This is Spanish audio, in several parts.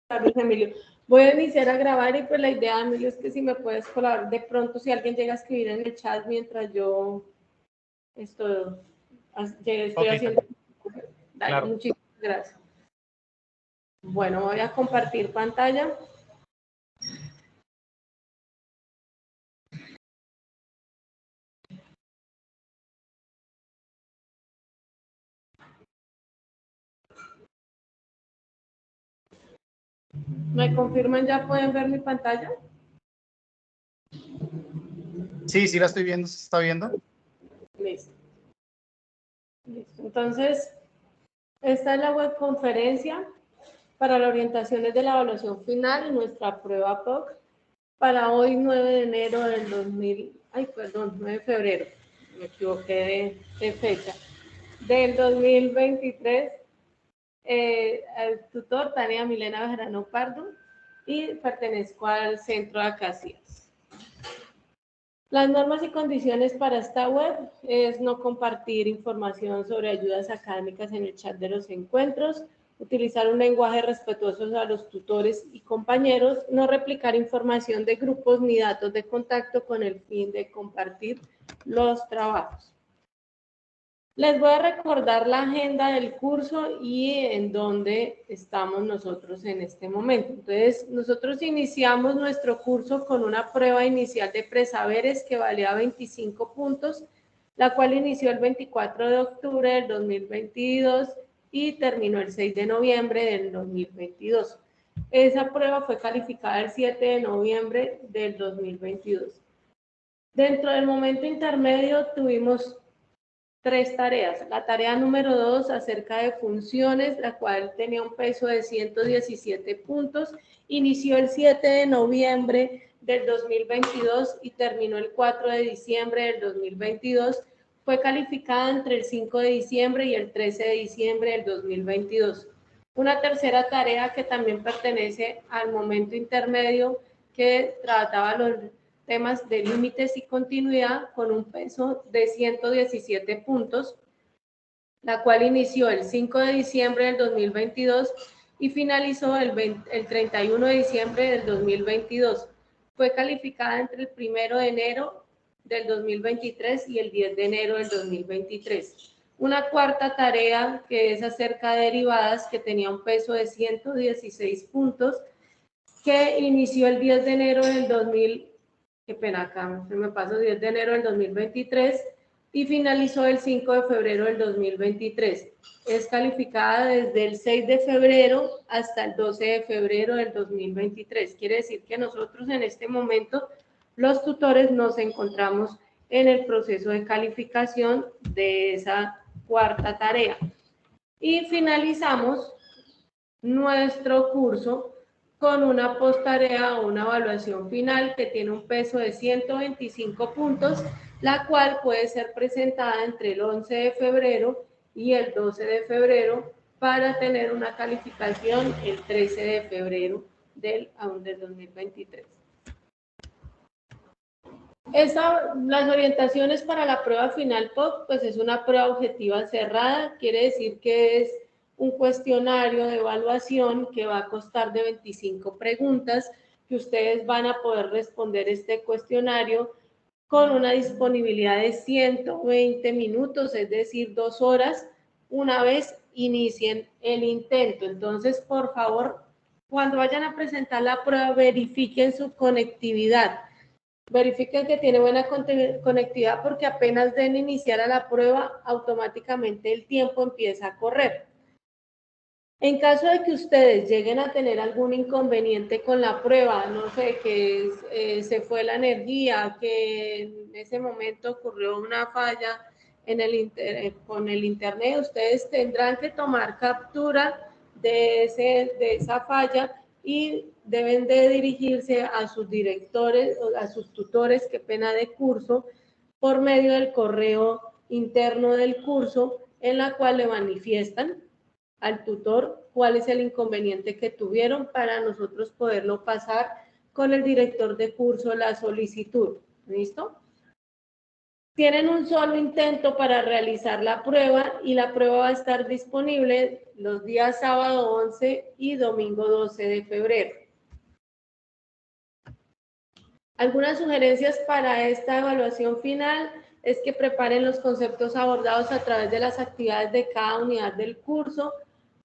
tardes, Emilio. Voy a iniciar a grabar y pues la idea, Emilio, es que si me puedes colaborar de pronto, si alguien llega a escribir en el chat mientras yo estoy haciendo. Dale, claro. Muchísimas gracias. Bueno, voy a compartir pantalla. ¿Me confirman ya? ¿Pueden ver mi pantalla? Sí, sí la estoy viendo, ¿se está viendo? Listo. Listo. Entonces, esta es la webconferencia para las orientaciones de la evaluación final y nuestra prueba POC para hoy 9 de enero del 9 de febrero, me equivoqué de fecha, del 2023. El tutor Tania Milena Bejarano Pardo y pertenezco al Centro de Acacias. Las normas y condiciones para esta web es no compartir información sobre ayudas académicas en el chat de los encuentros, utilizar un lenguaje respetuoso a los tutores y compañeros, no replicar información de grupos ni datos de contacto con el fin de compartir los trabajos. Les voy a recordar la agenda del curso y en dónde estamos nosotros en este momento. Entonces, nosotros iniciamos nuestro curso con una prueba inicial de presaberes que valía 25 puntos, la cual inició el 24 de octubre del 2022 y terminó el 6 de noviembre del 2022. Esa prueba fue calificada el 7 de noviembre del 2022. Dentro del momento intermedio tuvimos 3 tareas. La tarea número 2 acerca de funciones, la cual tenía un peso de 117 puntos, inició el 7 de noviembre del 2022 y terminó el 4 de diciembre del 2022. Fue calificada entre el 5 de diciembre y el 13 de diciembre del 2022. Una tercera tarea que también pertenece al momento intermedio que trataba los temas de límites y continuidad con un peso de 117 puntos, la cual inició el 5 de diciembre del 2022 y finalizó el 31 de diciembre del 2022. Fue calificada entre el 1 de enero del 2023 y el 10 de enero del 2023. Una cuarta tarea que es acerca de derivadas que tenía un peso de 116 puntos, que inició el 10 de enero del 2023. Qué pena, acá me paso 10 de enero del 2023 y finalizó el 5 de febrero del 2023. Es calificada desde el 6 de febrero hasta el 12 de febrero del 2023. Quiere decir que nosotros en este momento, los tutores, nos encontramos en el proceso de calificación de esa cuarta tarea. Y finalizamos nuestro curso con una posttarea o una evaluación final que tiene un peso de 125 puntos, la cual puede ser presentada entre el 11 de febrero y el 12 de febrero para tener una calificación el 13 de febrero del 2023. Las orientaciones para la prueba final POC, pues es una prueba objetiva cerrada, quiere decir que es un cuestionario de evaluación que va a constar de 25 preguntas, que ustedes van a poder responder este cuestionario con una disponibilidad de 120 minutos, es decir, 2 horas, una vez inicien el intento. Entonces, por favor, cuando vayan a presentar la prueba, verifiquen su conectividad. Verifiquen que tiene buena conectividad porque apenas den iniciar a la prueba, automáticamente el tiempo empieza a correr. En caso de que ustedes lleguen a tener algún inconveniente con la prueba, no sé, que se fue la energía, que en ese momento ocurrió una falla con el internet, ustedes tendrán que tomar captura de esa falla y deben de dirigirse a sus directores, a sus tutores, qué pena, de curso, por medio del correo interno del curso, en la cual le manifiestan al tutor cuál es el inconveniente que tuvieron para nosotros poderlo pasar con el director de curso la solicitud. ¿Listo? Tienen un solo intento para realizar la prueba y la prueba va a estar disponible los días sábado 11 y domingo 12 de febrero. Algunas sugerencias para esta evaluación final es que preparen los conceptos abordados a través de las actividades de cada unidad del curso.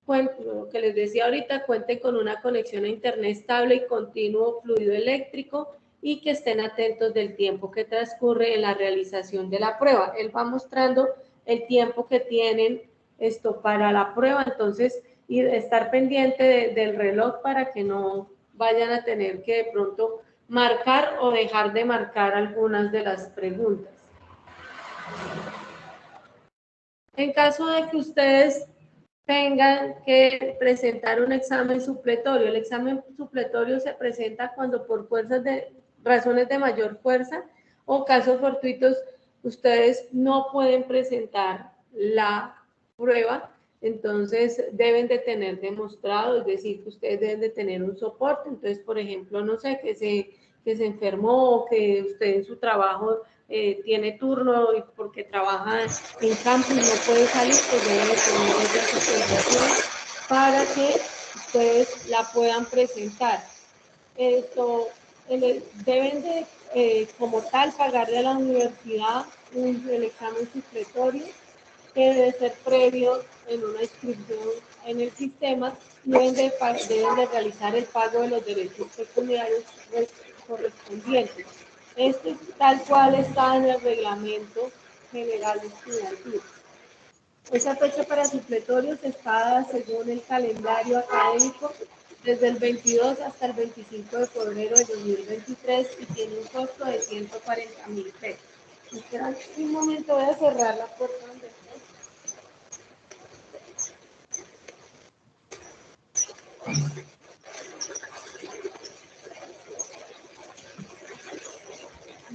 Lo que les decía ahorita, cuenten con una conexión a internet estable y continuo fluido eléctrico y que estén atentos del tiempo que transcurre en la realización de la prueba. Él va mostrando el tiempo que tienen para la prueba, entonces y estar pendiente del reloj para que no vayan a tener que de pronto marcar o dejar de marcar algunas de las preguntas. En caso de que ustedes tengan que presentar un examen supletorio, el examen supletorio se presenta cuando por razones de mayor fuerza o casos fortuitos ustedes no pueden presentar la prueba, entonces deben de tener demostrado, es decir, que ustedes deben de tener un soporte. Entonces, por ejemplo, no sé, que se enfermó o que usted en su trabajo tiene turno y porque trabaja en campo y no puede salir, pues debe de tener esa sustentación para que ustedes la puedan presentar. Deben de, como tal, pagarle a la universidad el examen supletorio, que debe ser previo en una inscripción en el sistema, y deben de realizar el pago de los derechos pecuniarios correspondientes. Esto es tal cual está en el reglamento general estudiantil. Esa fecha para supletorios está según el calendario académico desde el 22 hasta el 25 de febrero de 2023 y tiene un costo de 140.000 pesos. Esperan un momento, voy a cerrar la puerta donde está.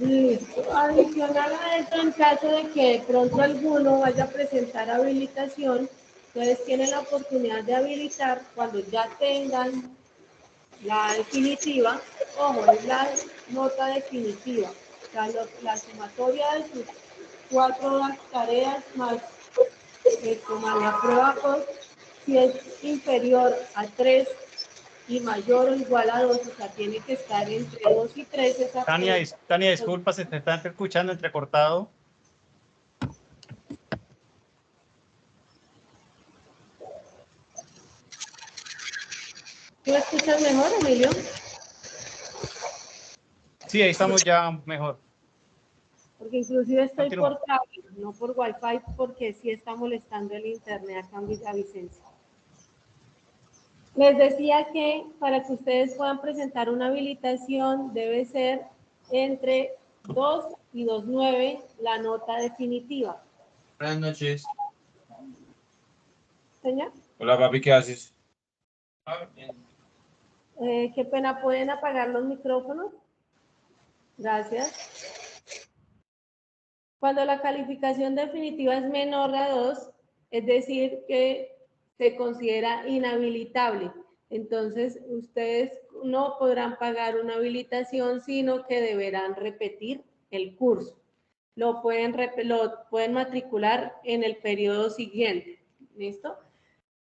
Listo. Adicional a esto, en caso de que de pronto alguno vaya a presentar habilitación, ustedes tienen la oportunidad de habilitar cuando ya tengan la definitiva. Ojo, es la nota definitiva, o sea, la sumatoria de sus 4 tareas más la prueba POC, si es inferior a 3 y mayor o igual a 2, o sea, tiene que estar entre 2 y 3. Esa Tania, disculpa, se te está escuchando entrecortado. ¿Tú escuchas mejor, Emilio? Sí, ahí estamos ya mejor. Porque inclusive estoy Continúa. por cable, no por Wi-Fi, porque sí está molestando el internet acá en Villavicencio. Les decía que para que ustedes puedan presentar una habilitación debe ser entre 2 y 2.9 la nota definitiva. Buenas noches. Señor. Hola, papi, ¿qué haces? Qué pena, ¿pueden apagar los micrófonos? Gracias. Cuando la calificación definitiva es menor a 2, es decir, que se considera inhabilitable. Entonces, ustedes no podrán pagar una habilitación, sino que deberán repetir el curso. Lo pueden matricular en el periodo siguiente. ¿Listo?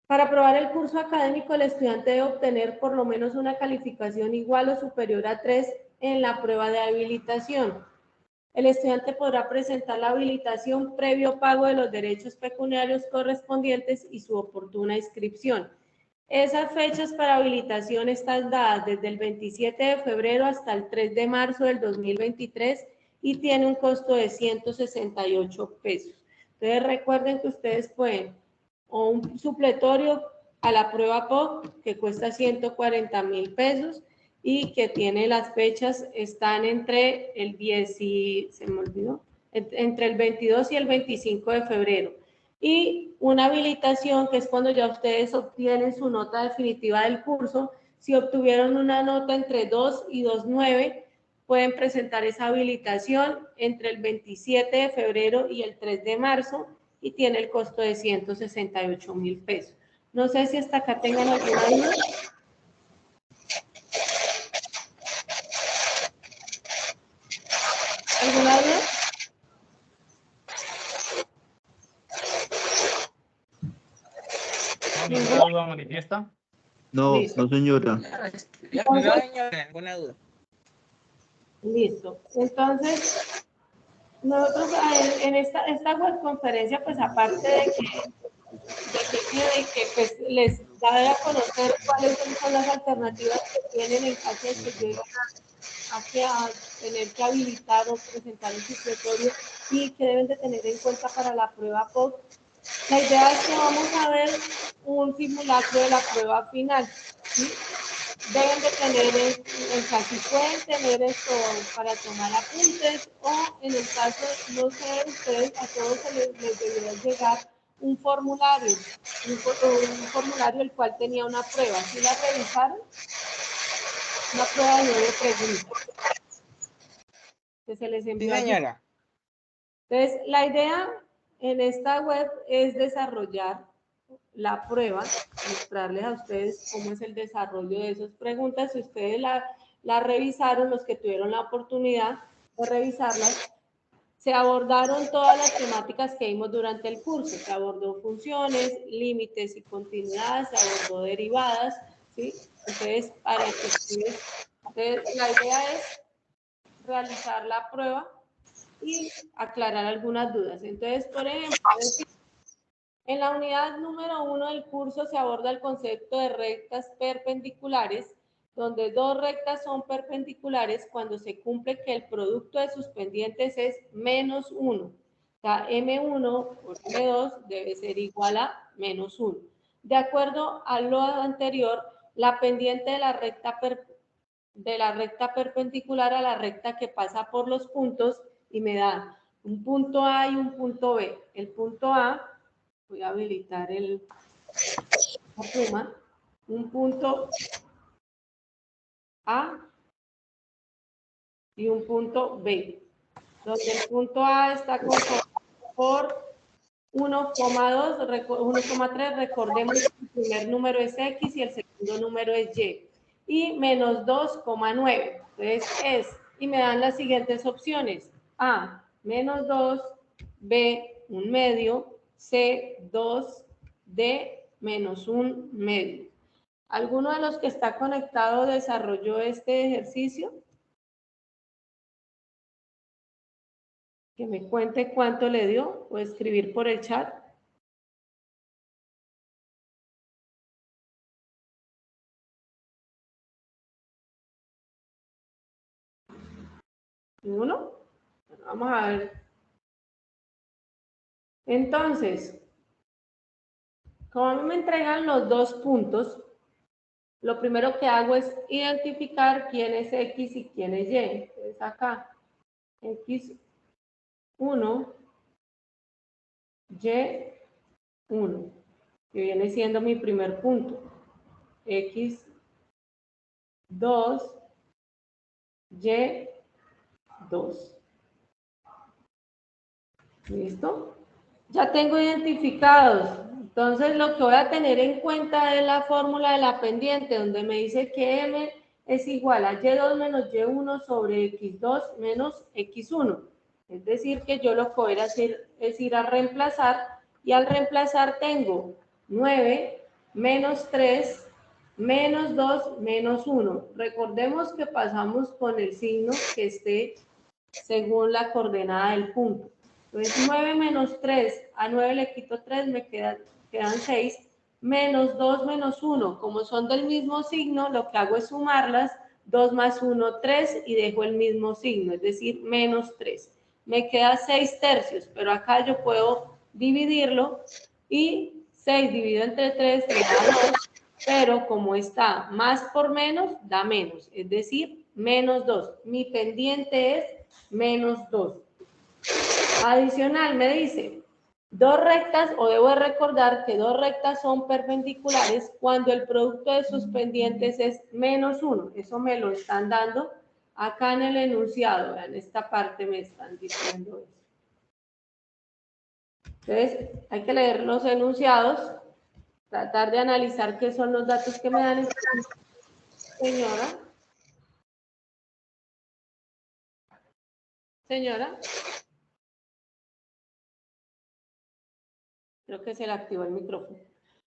Para aprobar el curso académico, el estudiante debe obtener por lo menos una calificación igual o superior a 3 en la prueba de habilitación. El estudiante podrá presentar la habilitación previo pago de los derechos pecuniarios correspondientes y su oportuna inscripción. Esas fechas para habilitación están dadas desde el 27 de febrero hasta el 3 de marzo del 2023 y tiene un costo de 168 pesos. Entonces recuerden que ustedes pueden o un supletorio a la prueba POC que cuesta 140.000 pesos y que tiene las fechas, están entre el 10 y, se me olvidó, entre el 22 y el 25 de febrero. Y una habilitación, que es cuando ya ustedes obtienen su nota definitiva del curso. Si obtuvieron una nota entre 2 y 2.9, pueden presentar esa habilitación entre el 27 de febrero y el 3 de marzo y tiene el costo de 168.000 pesos. No sé si hasta acá tengan alguna duda. ¿Alguna duda? manifiesta? No, Listo. no señora. Ninguna duda. Listo. Entonces, nosotros en esta web conferencia, pues aparte de que pues, les da a conocer cuáles son las alternativas que tienen en caso de que lleguen a tener que habilitar o presentar un supletorio y que deben de tener en cuenta para la prueba POC. La idea es que vamos a ver un simulacro de la prueba final, ¿sí? Deben de tener, si pueden tener esto para tomar apuntes o en el caso, no sé, ustedes a todos les debería llegar un formulario el cual tenía una prueba. ¿Sí la revisaron? Una prueba de 9 preguntas que se les Sí, envió allí. señora. Entonces, la idea en esta web es desarrollar la prueba, mostrarles a ustedes cómo es el desarrollo de esas preguntas. Si ustedes la revisaron, los que tuvieron la oportunidad de revisarlas, se abordaron todas las temáticas que vimos durante el curso. Se abordó funciones, límites y continuidades, se abordó derivadas, ¿sí? Entonces, para que ustedes, la idea es realizar la prueba y aclarar algunas dudas. Entonces, por ejemplo, en la unidad número 1 del curso se aborda el concepto de rectas perpendiculares, donde dos rectas son perpendiculares cuando se cumple que el producto de sus pendientes es menos 1. O sea, M1 por M2 debe ser igual a menos 1. De acuerdo a lo anterior, la pendiente de la recta perpendicular a la recta que pasa por los puntos y me da un punto A y un punto B. El punto A, voy a habilitar la pluma, un punto A y un punto B, donde el punto A está conformado por 1,2, 1,3, recordemos que el primer número es X y el segundo número es Y, y menos 2,9, entonces y me dan las siguientes opciones, A, menos 2, B, 1 medio, C, 2, D, menos 1 medio. ¿Alguno de los que está conectado desarrolló este ejercicio? Que me cuente cuánto le dio o escribir por el chat. ¿Ninguno? Bueno, vamos a ver. Entonces, como a mí me entregan los dos puntos, lo primero que hago es identificar quién es X y quién es Y. Entonces acá, X1, Y1, que viene siendo mi primer punto. X2, Y2. ¿Listo? Ya tengo identificados. Entonces, lo que voy a tener en cuenta es la fórmula de la pendiente, donde me dice que M es igual a Y2 menos Y1 sobre X2 menos X1. Es decir, que yo lo que voy a hacer es ir a reemplazar, y al reemplazar tengo 9 menos 3 menos 2 menos 1. Recordemos que pasamos con el signo que esté según la coordenada del punto. Entonces, 9 menos 3, a 9 le quito 3, me quedan 6, menos 2 menos 1. Como son del mismo signo, lo que hago es sumarlas, 2 más 1, 3, y dejo el mismo signo, es decir, menos 3. Me queda 6 tercios, pero acá yo puedo dividirlo, y 6 dividido entre 3 me da 2, pero como está más por menos, da menos, es decir, menos 2. Mi pendiente es menos 2. Adicional, me dice, dos rectas, o debo recordar que dos rectas son perpendiculares cuando el producto de sus pendientes es menos 1. Eso me lo están dando acá en el enunciado. Vean, esta parte me están diciendo eso. Entonces, hay que leer los enunciados, tratar de analizar qué son los datos que me dan. Señora. Señora. Creo que se le activó el micrófono.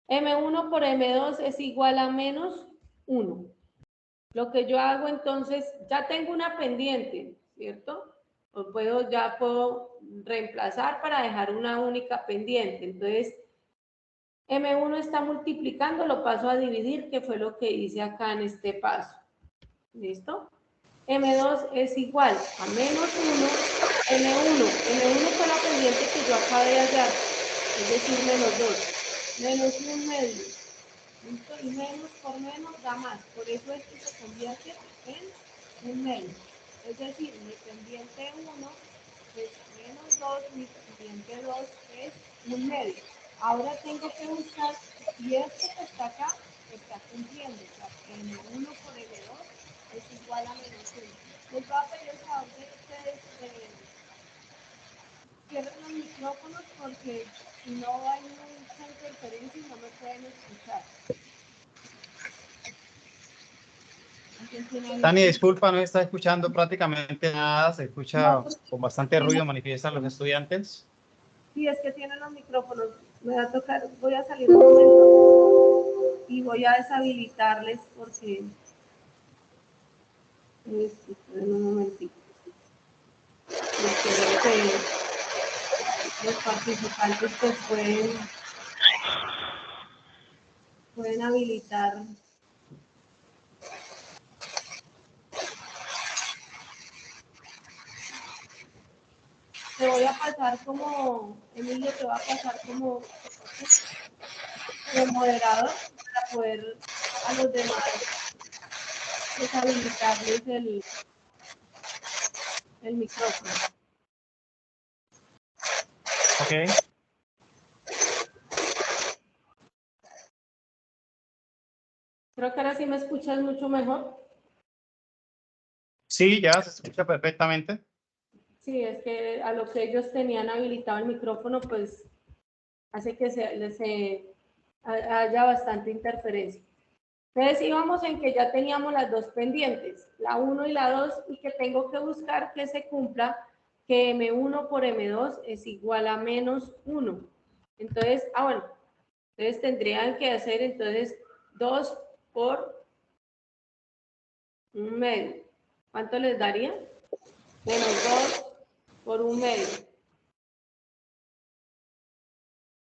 M1 por M2 es igual a menos 1. Lo que yo hago entonces, ya tengo una pendiente, ¿cierto? Ya puedo reemplazar para dejar una única pendiente. Entonces, M1 está multiplicando, lo paso a dividir, que fue lo que hice acá en este paso. ¿Listo? M2 es igual a menos 1, M1. M1 fue la pendiente que yo acabé de hallar, es decir, menos 2. Menos 1 medio. ¿Listo? Y menos por menos da más. Por eso esto se convierte en 1 medio. Es decir, mi pendiente 1 es menos 2, mi pendiente 2 es 1 medio. Ahora tengo que buscar si esto que está acá está cumpliendo. O sea, M1 por M2 es igual a menos 1. Les voy a pedir el favor de ustedes cierren los micrófonos porque si no hay mucha interferencia y no me pueden escuchar. Dani, disculpa, no está escuchando prácticamente nada, se escucha con bastante ruido, manifiestan los estudiantes. Sí, es que tienen los micrófonos. Me va a tocar, voy a salir un momento y voy a deshabilitarles porque... en un momentito. Espero que los participantes pues pueden habilitar. Te voy a pasar como, Emilio, te va a pasar como moderador para poder a los demás deshabilitarles el micrófono. Ok. Creo que ahora sí me escuchas mucho mejor. Sí, ya se escucha perfectamente. Sí, es que a lo que ellos tenían habilitado el micrófono, pues hace que haya bastante interferencia. Entonces íbamos en que ya teníamos las dos pendientes, la 1 y la 2, y que tengo que buscar que se cumpla que M1 por M2 es igual a menos 1. Entonces, bueno, entonces tendrían que hacer entonces 2 por 1 medio. ¿Cuánto les daría? Menos 2 por 1 medio.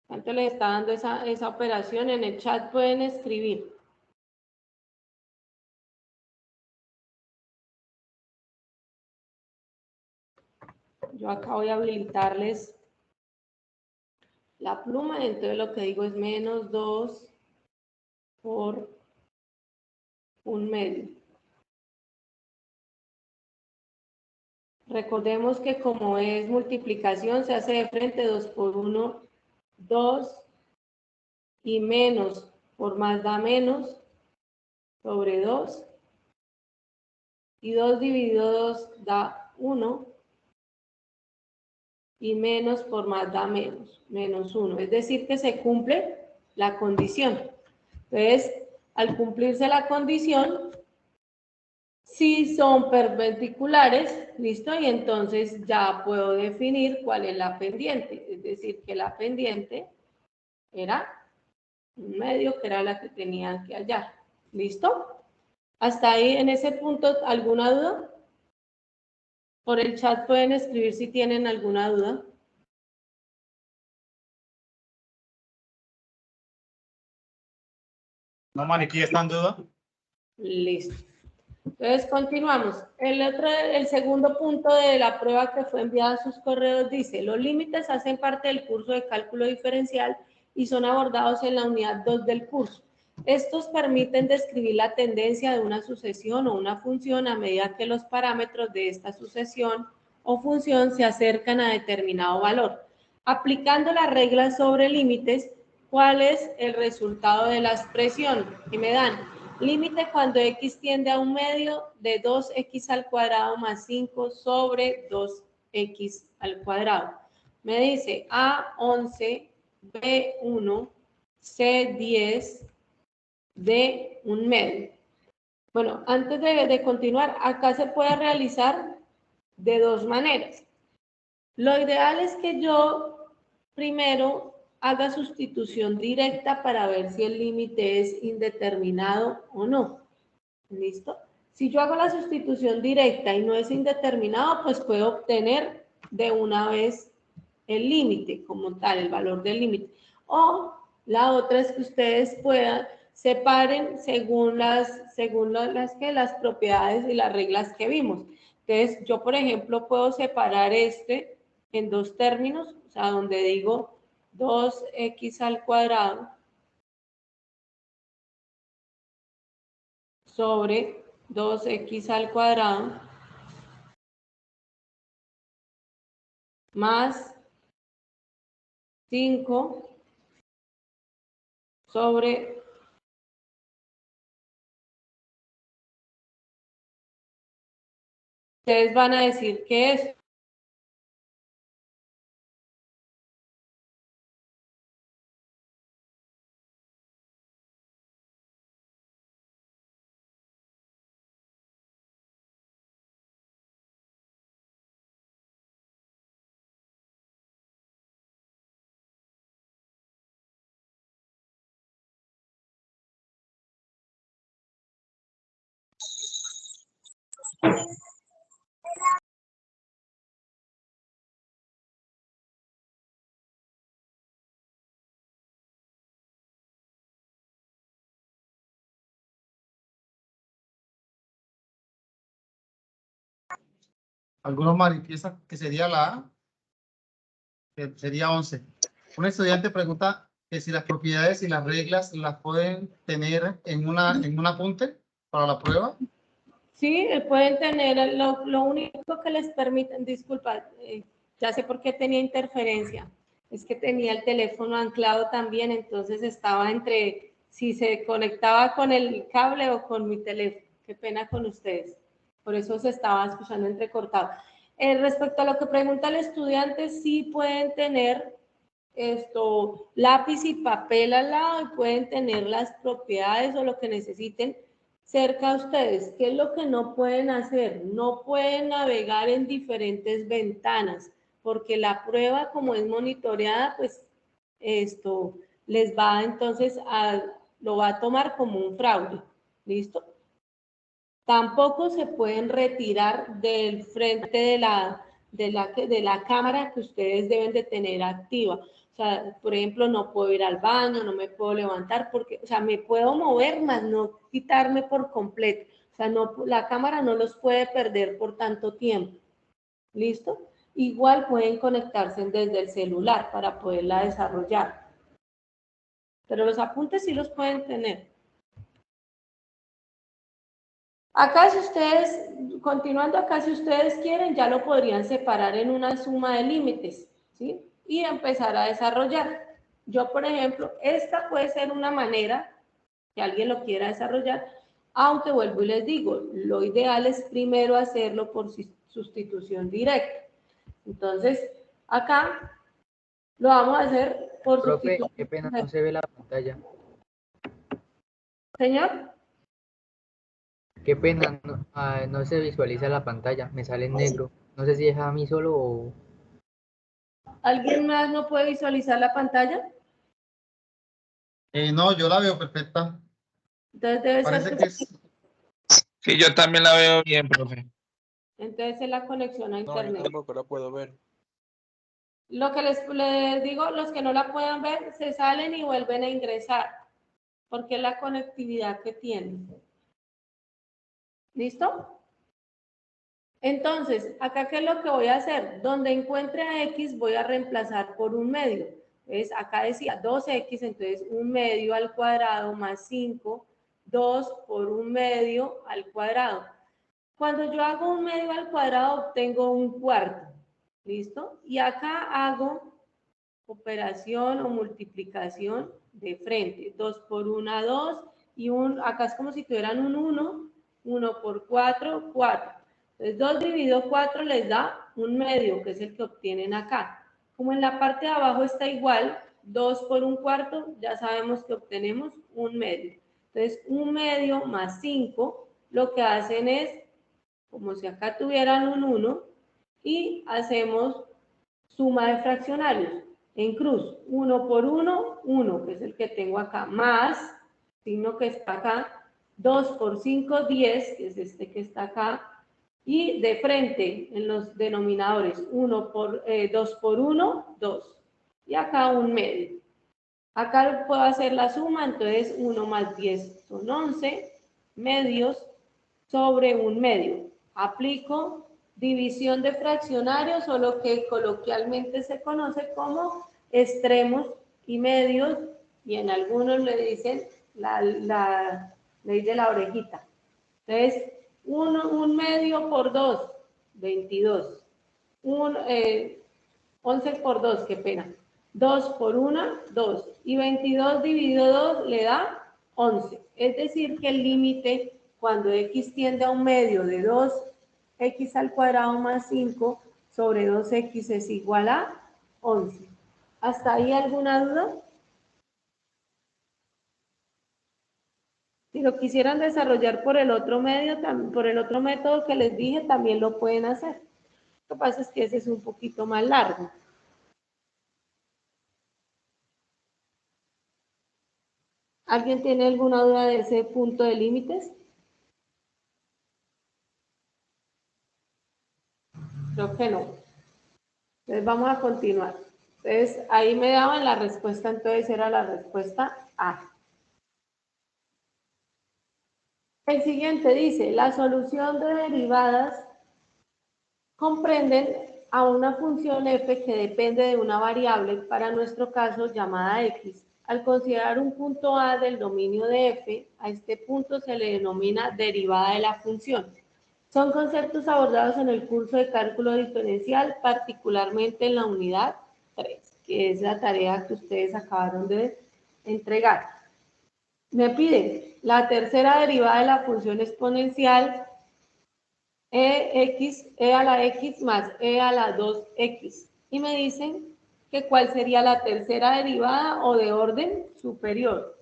¿Cuánto les está dando esa operación? En el chat pueden escribir. Yo acá voy a habilitarles la pluma, entonces lo que digo es menos 2 por 1 medio. Recordemos que como es multiplicación, se hace de frente 2 por 1, 2, y menos por más da menos, sobre 2, y 2 dividido 2 da 1, y menos por más da menos, menos 1. Es decir, que se cumple la condición. Entonces, al cumplirse la condición, si son perpendiculares, ¿listo? Y entonces ya puedo definir cuál es la pendiente. Es decir, que la pendiente era 1 medio, que era la que tenían que hallar. ¿Listo? Hasta ahí, en ese punto, ¿alguna duda? Por el chat pueden escribir si tienen alguna duda. ¿No manifiestan duda? Listo. Entonces, continuamos. El segundo punto de la prueba que fue enviada a sus correos dice, los límites hacen parte del curso de cálculo diferencial y son abordados en la unidad 2 del curso. Estos permiten describir la tendencia de una sucesión o una función a medida que los parámetros de esta sucesión o función se acercan a determinado valor. Aplicando las reglas sobre límites, ¿cuál es el resultado de la expresión que me dan? Límite cuando x tiende a 1 medio de 2x al cuadrado más 5 sobre 2x al cuadrado. Me dice A11, B1, C10, D1 medio. Bueno, antes de continuar, acá se puede realizar de dos maneras. Lo ideal es que yo primero haga sustitución directa para ver si el límite es indeterminado o no. ¿Listo? Si yo hago la sustitución directa y no es indeterminado, pues puedo obtener de una vez el límite como tal, el valor del límite. O la otra es que ustedes puedan separen según las propiedades y las reglas que vimos. Entonces, yo, por ejemplo, puedo separar este en dos términos, o sea, donde digo 2x al cuadrado sobre 2x al cuadrado más 5 sobre ustedes van a decir que es Algunos manifiestan que sería la A, que sería 11. Un estudiante pregunta que si las propiedades y las reglas las pueden tener en un apunte para la prueba. sí, pueden tener, lo único que les permiten, disculpa, ya sé por qué tenía interferencia, es que tenía el teléfono anclado también, entonces estaba entre si se conectaba con el cable o con mi teléfono. Qué pena con ustedes, por eso se estaba escuchando entrecortado. Respecto a lo que pregunta el estudiante, sí pueden tener lápiz y papel al lado y pueden tener las propiedades o lo que necesiten cerca a ustedes. ¿Qué es lo que no pueden hacer? No pueden navegar en diferentes ventanas, porque la prueba, como es monitoreada, pues les va entonces lo va a tomar como un fraude. ¿Listo? Tampoco se pueden retirar del frente de la cámara que ustedes deben de tener activa. O sea, por ejemplo, no puedo ir al baño, no me puedo levantar porque, o sea, me puedo mover, más no quitarme por completo. O sea, no, la cámara no los puede perder por tanto tiempo. ¿Listo? Igual pueden conectarse desde el celular para poderla desarrollar. Pero los apuntes sí los pueden tener. Acá si ustedes, continuando acá, si ustedes quieren, ya lo podrían separar en una suma de límites, ¿sí? Y empezar a desarrollar. Yo, por ejemplo, esta puede ser una manera que alguien lo quiera desarrollar, aunque vuelvo y les digo, lo ideal es primero hacerlo por sustitución directa. Entonces, acá lo vamos a hacer por Profe, sustitución. qué pena, no se ve la pantalla. Señor. Qué pena, no, no se visualiza la pantalla, me sale en negro. No sé si es a mí solo o... ¿Alguien más no puede visualizar la pantalla? No, yo la veo perfecta. Entonces debe Parece ser que es... Sí, yo también la veo bien, profe. Entonces es la conexión a No, yo internet. tampoco la puedo ver. Lo que les digo, los que no la puedan ver, se salen y vuelven a ingresar, porque es la conectividad que tienen. ¿Listo? Entonces, acá, ¿qué es lo que voy a hacer? Donde encuentre a X, voy a reemplazar por un medio. Entonces, acá decía 2X, entonces 1 medio al cuadrado más 5, 2 por 1 medio al cuadrado. Cuando yo hago 1 medio al cuadrado, obtengo 1 cuarto. ¿Listo? Y acá hago operación o multiplicación de frente. 2 por 1, 2. Y acá es como si tuvieran un 1. 1 por 4, 4. Entonces 2 dividido 4 les da 1 medio, que es el que obtienen acá. Como en la parte de abajo está igual, 2 por 1 cuarto, ya sabemos que obtenemos 1 medio. Entonces 1 medio más 5, lo que hacen es, como si acá tuvieran un 1, y hacemos suma de fraccionarios. en cruz. 1 por 1, 1, que es el que tengo acá, más, signo que está acá, 2 por 5, 10, que es este que está acá, y de frente en los denominadores, 2 por 1, 2, y acá un medio. Acá puedo hacer la suma, entonces 1 más 10 son 11 medios sobre un medio. Aplico división de fraccionarios o lo que coloquialmente se conoce como extremos y medios, y en algunos le dicen la ley de la orejita. Entonces, un medio por 2, 22. 11 por 2, qué pena. 2 por 1, 2. Y 22 dividido 2 le da 11. Es decir, que el límite cuando x tiende a un medio de 2x al cuadrado más 5 sobre 2x es igual a 11. ¿Hasta ahí alguna duda? Si lo quisieran desarrollar por el otro medio, por el otro método que les dije, también lo pueden hacer. Lo que pasa es que ese es un poquito más largo. ¿Alguien tiene alguna duda de ese punto de límites? Creo que no. Entonces vamos a continuar. Entonces ahí me daban la respuesta, entonces era la respuesta A. El siguiente dice, la solución de derivadas comprenden a una función f que depende de una variable, para nuestro caso llamada x. Al considerar un punto A del dominio de f, a este punto se le denomina derivada de la función. Son conceptos abordados en el curso de cálculo diferencial, particularmente en la unidad 3, que es la tarea que ustedes acabaron de entregar. Me piden la tercera derivada de la función exponencial e a la x más e a la 2x. Y me dicen que cuál sería la tercera derivada o de orden superior.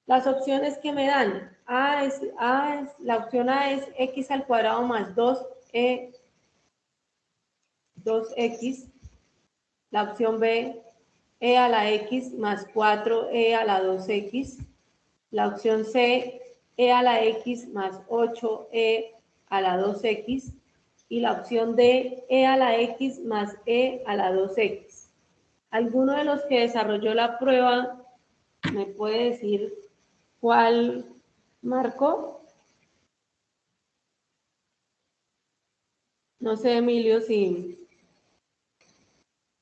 Las opciones que me dan, la opción A es x al cuadrado más 2x. La opción B, e a la x más 4e a la 2x. La opción C, e a la x más 8e a la 2x. Y la opción D, e a la x más e a la 2x. ¿Alguno de los que desarrolló la prueba me puede decir cuál marcó? No sé, Emilio, si...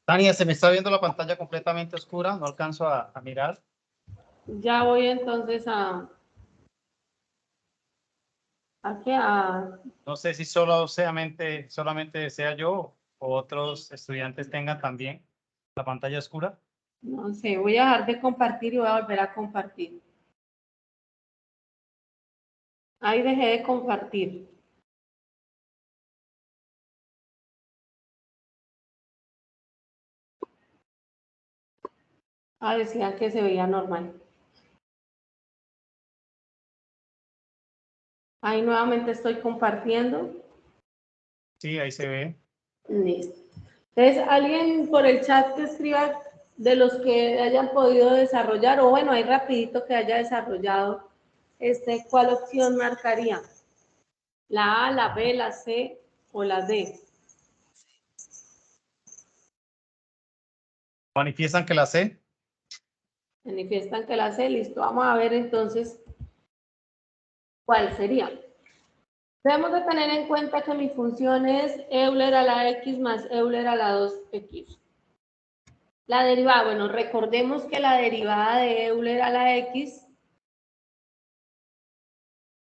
Tania, se me está viendo la pantalla completamente oscura, no alcanzo a mirar. Ya voy entonces a qué? No sé si solamente sea yo o otros estudiantes tengan también la pantalla oscura. No sé, voy a dejar de compartir y voy a volver a compartir. Ahí dejé de compartir. Decían que se veía normal. Ahí nuevamente estoy compartiendo. Sí, ahí se ve. Listo. Entonces, alguien por el chat que escriba de los que hayan podido desarrollar, o bueno, ahí rapidito que haya desarrollado, ¿cuál opción marcaría? ¿La A, la B, la C o la D? Manifiestan que la C. Manifiestan que la C, listo. Vamos a ver entonces cuál sería. Debemos de tener en cuenta que mi función es Euler a la x más Euler a la 2x. La derivada, bueno, recordemos que la derivada de Euler a la x,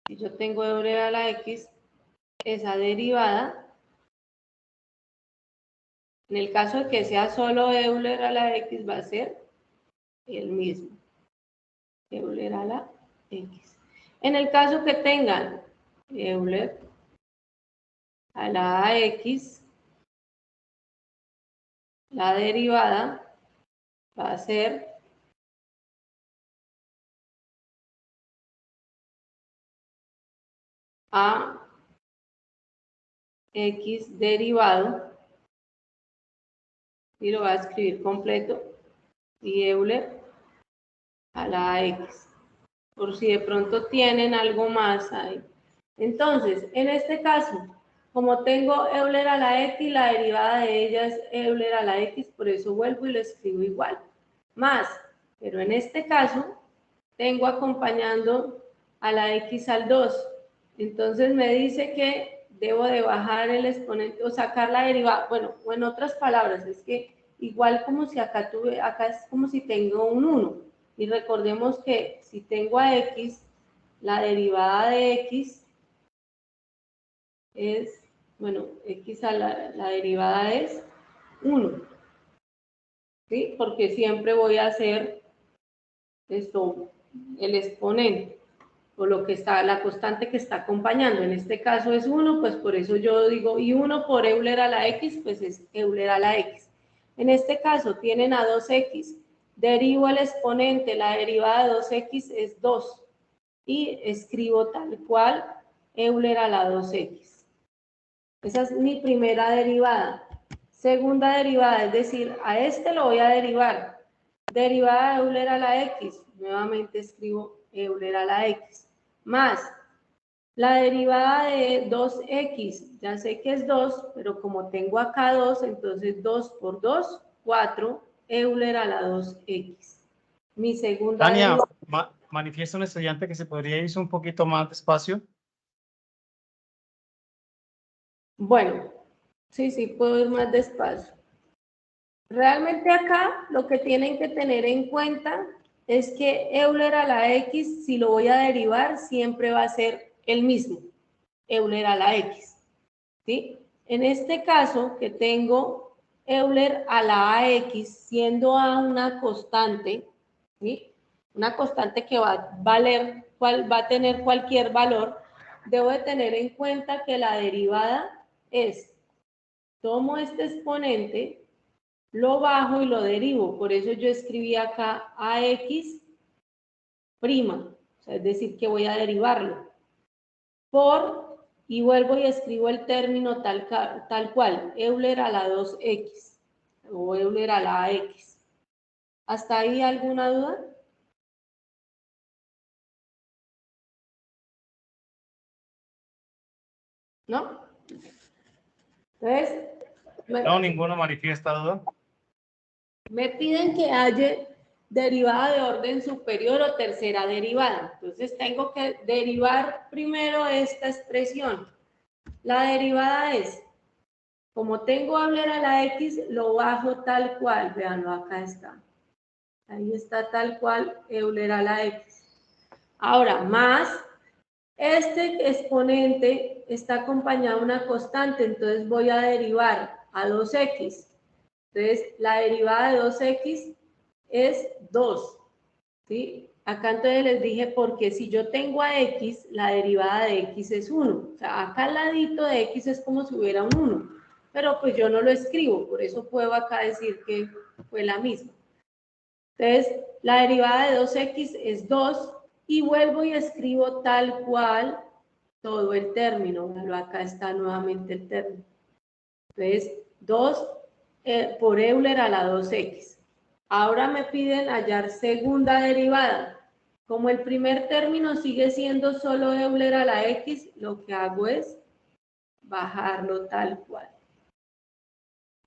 si yo tengo Euler a la x, esa derivada, en el caso de que sea solo Euler a la x, va a ser el mismo. Euler a la x. En el caso que tengan Euler a la x, la derivada va a ser a x derivado, y lo voy a escribir completo, y Euler a la X. Por si de pronto tienen algo más ahí. Entonces, en este caso, como tengo Euler a la X, la derivada de ella es Euler a la X, por eso vuelvo y lo escribo igual. Más, pero en este caso, tengo acompañando a la X al 2. Entonces me dice que debo de bajar el exponente o sacar la derivada. Bueno, o en otras palabras, es que igual como si acá es como si tengo un 1. Y recordemos que si tengo a X, la derivada de X es, bueno, X a la derivada es 1. ¿Sí? Porque siempre voy a hacer esto, el exponente, o lo que está, la constante que está acompañando. En este caso es 1, pues por eso yo digo, y 1 por Euler a la X, pues es Euler a la X. En este caso tienen a 2X, derivo el exponente, la derivada de 2X es 2, y escribo tal cual Euler a la 2X. Esa es mi primera derivada. Segunda derivada, es decir, a este lo voy a derivar. Derivada de Euler a la X, nuevamente escribo Euler a la X, más la derivada de 2X, ya sé que es 2, pero como tengo acá 2, entonces 2 por 2, 4, Euler a la 2X. Mi segunda Tania, derivada. manifiesta un estudiante que se podría ir un poquito más despacio. Bueno, sí, puedo ir más despacio. Realmente acá lo que tienen que tener en cuenta es que Euler a la X, si lo voy a derivar, siempre va a ser el mismo, Euler a la X, ¿sí? En este caso, que tengo Euler a la AX siendo A una constante, ¿sí? Una constante que va a valer, va a tener cualquier valor, debo de tener en cuenta que la derivada es, tomo este exponente, lo bajo y lo derivo. Por eso yo escribí acá AX prima, o sea, es decir, que voy a derivarlo. Por, y vuelvo y escribo el término tal cual, Euler a la 2X, o Euler a la AX. ¿Hasta ahí alguna duda? ¿No? Entonces, No, ninguno manifiesta duda. me piden que haya derivada de orden superior o tercera derivada. Entonces tengo que derivar primero esta expresión. La derivada es, como tengo Euler a la X, lo bajo tal cual. Veanlo, acá está. Ahí está tal cual Euler a la X. Ahora, más, este exponente está acompañado de una constante, entonces voy a derivar a 2X. Entonces, la derivada de 2X es 2, ¿sí? Acá entonces les dije, porque si yo tengo a X, la derivada de X es 1. O sea, acá al ladito de X es como si hubiera un 1. Pero pues yo no lo escribo, por eso puedo acá decir que fue la misma. Entonces, la derivada de 2X es 2 y vuelvo y escribo tal cual todo el término. Acá está nuevamente el término. Entonces, 2 por Euler a la 2X. Ahora me piden hallar segunda derivada. Como el primer término sigue siendo solo Euler a la X, lo que hago es bajarlo tal cual.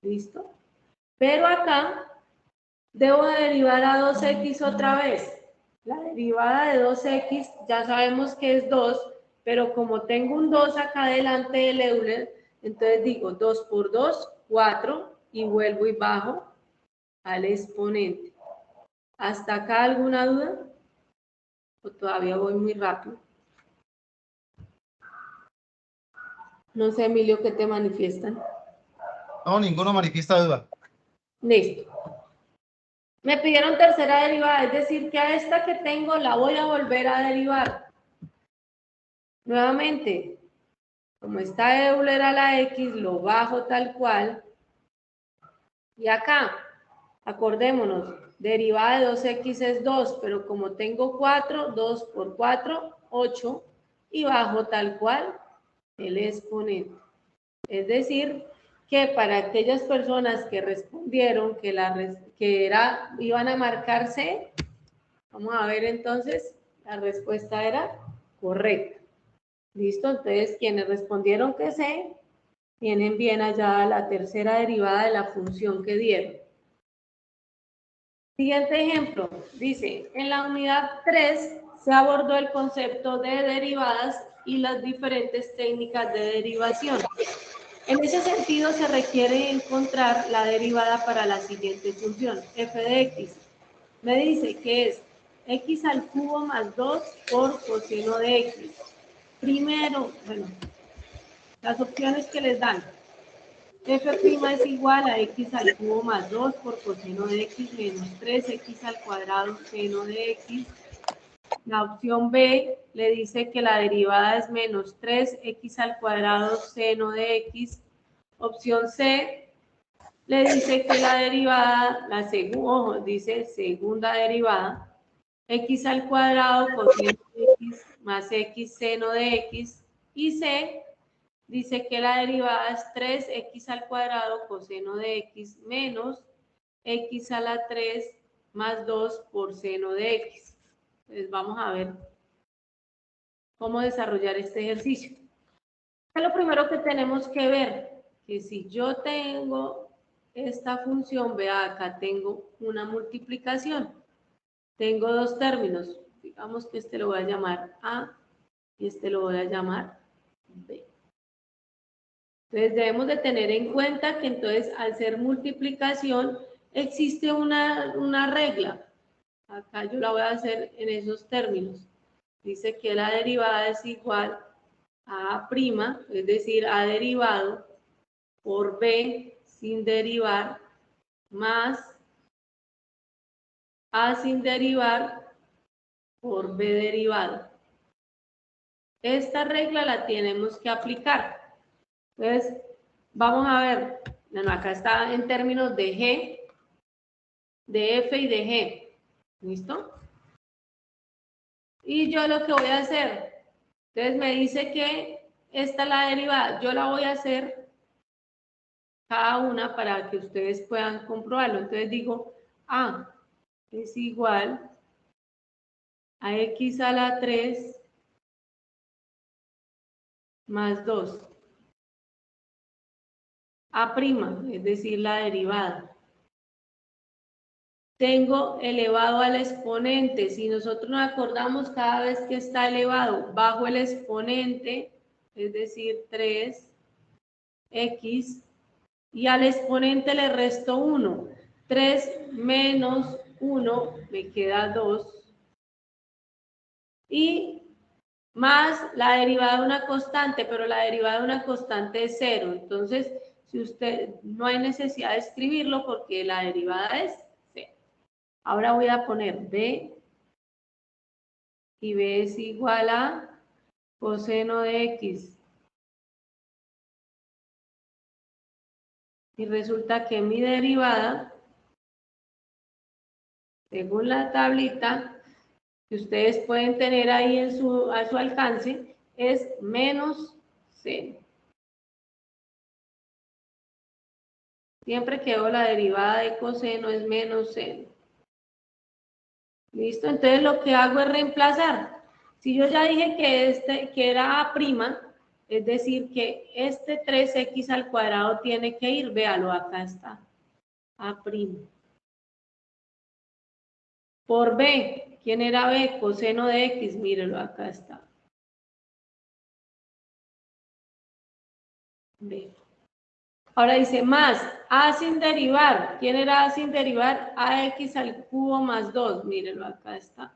¿Listo? Pero acá debo derivar a 2X otra vez. La derivada de 2X ya sabemos que es 2, pero como tengo un 2 acá delante del Euler, entonces digo 2 por 2, 4, y vuelvo y bajo al exponente. ¿Hasta acá alguna duda? ¿O todavía voy muy rápido? No sé, Emilio, ¿qué te manifiestan? No, ninguno manifiesta duda. Listo. Me pidieron tercera derivada, es decir, que a esta que tengo la voy a volver a derivar. Nuevamente, como está Euler a la X, lo bajo tal cual. Y acá, acordémonos, derivada de 2X es 2, pero como tengo 4, 2 por 4, 8, y bajo tal cual el exponente. Es decir, que para aquellas personas que respondieron que iban a marcar C, vamos a ver entonces, la respuesta era correcta. ¿Listo? Entonces, quienes respondieron que C, tienen bien allá la tercera derivada de la función que dieron. Siguiente ejemplo, dice, en la unidad 3 se abordó el concepto de derivadas y las diferentes técnicas de derivación. En ese sentido, se requiere encontrar la derivada para la siguiente función, f de x. Me dice que es x al cubo más 2 por coseno de x. Primero, bueno, las opciones que les dan. F' es igual a x al cubo más 2 por coseno de x menos 3x al cuadrado seno de x. La opción B le dice que la derivada es menos 3x al cuadrado seno de x. Opción C le dice que la derivada, dice segunda derivada, x al cuadrado coseno de x más x seno de x. Y C dice que la derivada es 3x al cuadrado coseno de x menos x a la 3 más 2 por seno de x. Entonces vamos a ver cómo desarrollar este ejercicio. Lo primero que tenemos que ver, que si yo tengo esta función, vea acá tengo una multiplicación. Tengo dos términos. Digamos que este lo voy a llamar A y este lo voy a llamar B. Entonces debemos de tener en cuenta que entonces al ser multiplicación existe una regla. Acá yo la voy a hacer en esos términos. Dice que la derivada es igual a A', es decir, A derivado por B sin derivar más A sin derivar por B derivado. Esta regla la tenemos que aplicar. Entonces, vamos a ver, bueno, acá está en términos de G, de F y de G. ¿Listo? Y yo lo que voy a hacer, entonces me dice que esta es la derivada, yo la voy a hacer cada una para que ustedes puedan comprobarlo. Entonces digo, A es igual a x a la 3 más 2. A', es decir, la derivada. Tengo elevado al exponente. Si nosotros nos acordamos, cada vez que está elevado bajo el exponente, es decir, 3x, y al exponente le resto 1. 3 menos 1 me queda 2. Y más la derivada de una constante, pero la derivada de una constante es 0. Entonces, si usted no hay necesidad de escribirlo porque la derivada es 0. Ahora voy a poner b, y b es igual a coseno de x. Y resulta que mi derivada, según la tablita que ustedes pueden tener ahí a su alcance, es menos seno. Siempre que veo la derivada de coseno es menos seno. ¿Listo? Entonces lo que hago es reemplazar. Si yo ya dije que era A', es decir, que este 3x al cuadrado tiene que ir, véalo, acá está, A'. Por B, ¿quién era B? Coseno de x, mírelo, acá está. B. Ahora dice más, A sin derivar. ¿Quién era A sin derivar? AX al cubo más 2. Mírenlo, acá está.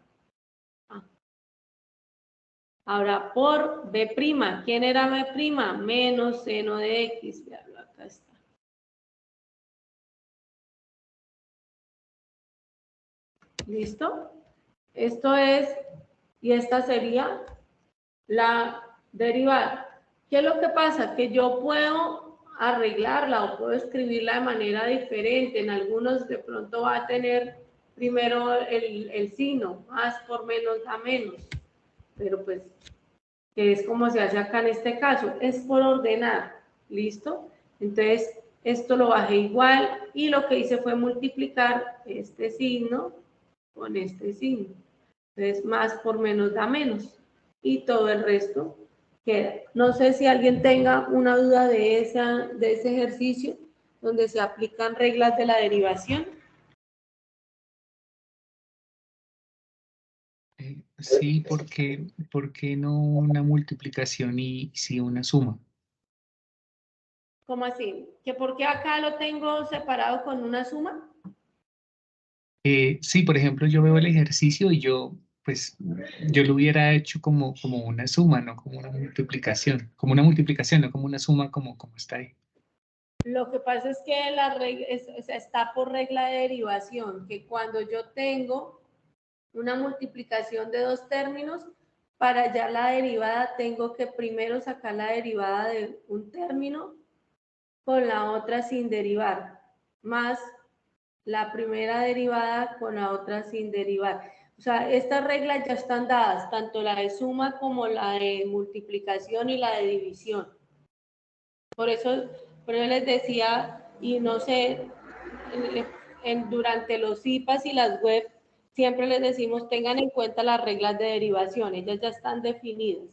Ahora por B'. ¿Quién era B'? Menos seno de X. Veanlo, acá está. ¿Listo? Esto es, y esta sería la derivada. ¿Qué es lo que pasa? Que yo puedo arreglarla o puedo escribirla de manera diferente. En algunos de pronto va a tener primero el signo, más por menos da menos. Pero pues, que es como se hace acá en este caso, es por ordenar. ¿Listo? Entonces, esto lo bajé igual y lo que hice fue multiplicar este signo con este signo. Entonces, más por menos da menos y todo el resto queda. No sé si alguien tenga una duda de ese ejercicio donde se aplican reglas de la derivación. Sí, ¿por qué no una multiplicación y sí una suma? ¿Cómo así? ¿Que por qué acá lo tengo separado con una suma? Sí, por ejemplo, yo veo el ejercicio y pues, yo lo hubiera hecho como una suma, no como una multiplicación. Como una multiplicación, no como una suma como está ahí. Lo que pasa es que la regla está por regla de derivación, que cuando yo tengo una multiplicación de dos términos, para hallar la derivada tengo que primero sacar la derivada de un término con la otra sin derivar, más la primera derivada con la otra sin derivar. O sea, estas reglas ya están dadas, tanto la de suma como la de multiplicación y la de división. Por eso les decía, y no sé, durante los IPAs y las web, siempre les decimos, tengan en cuenta las reglas de derivación, ellas ya están definidas.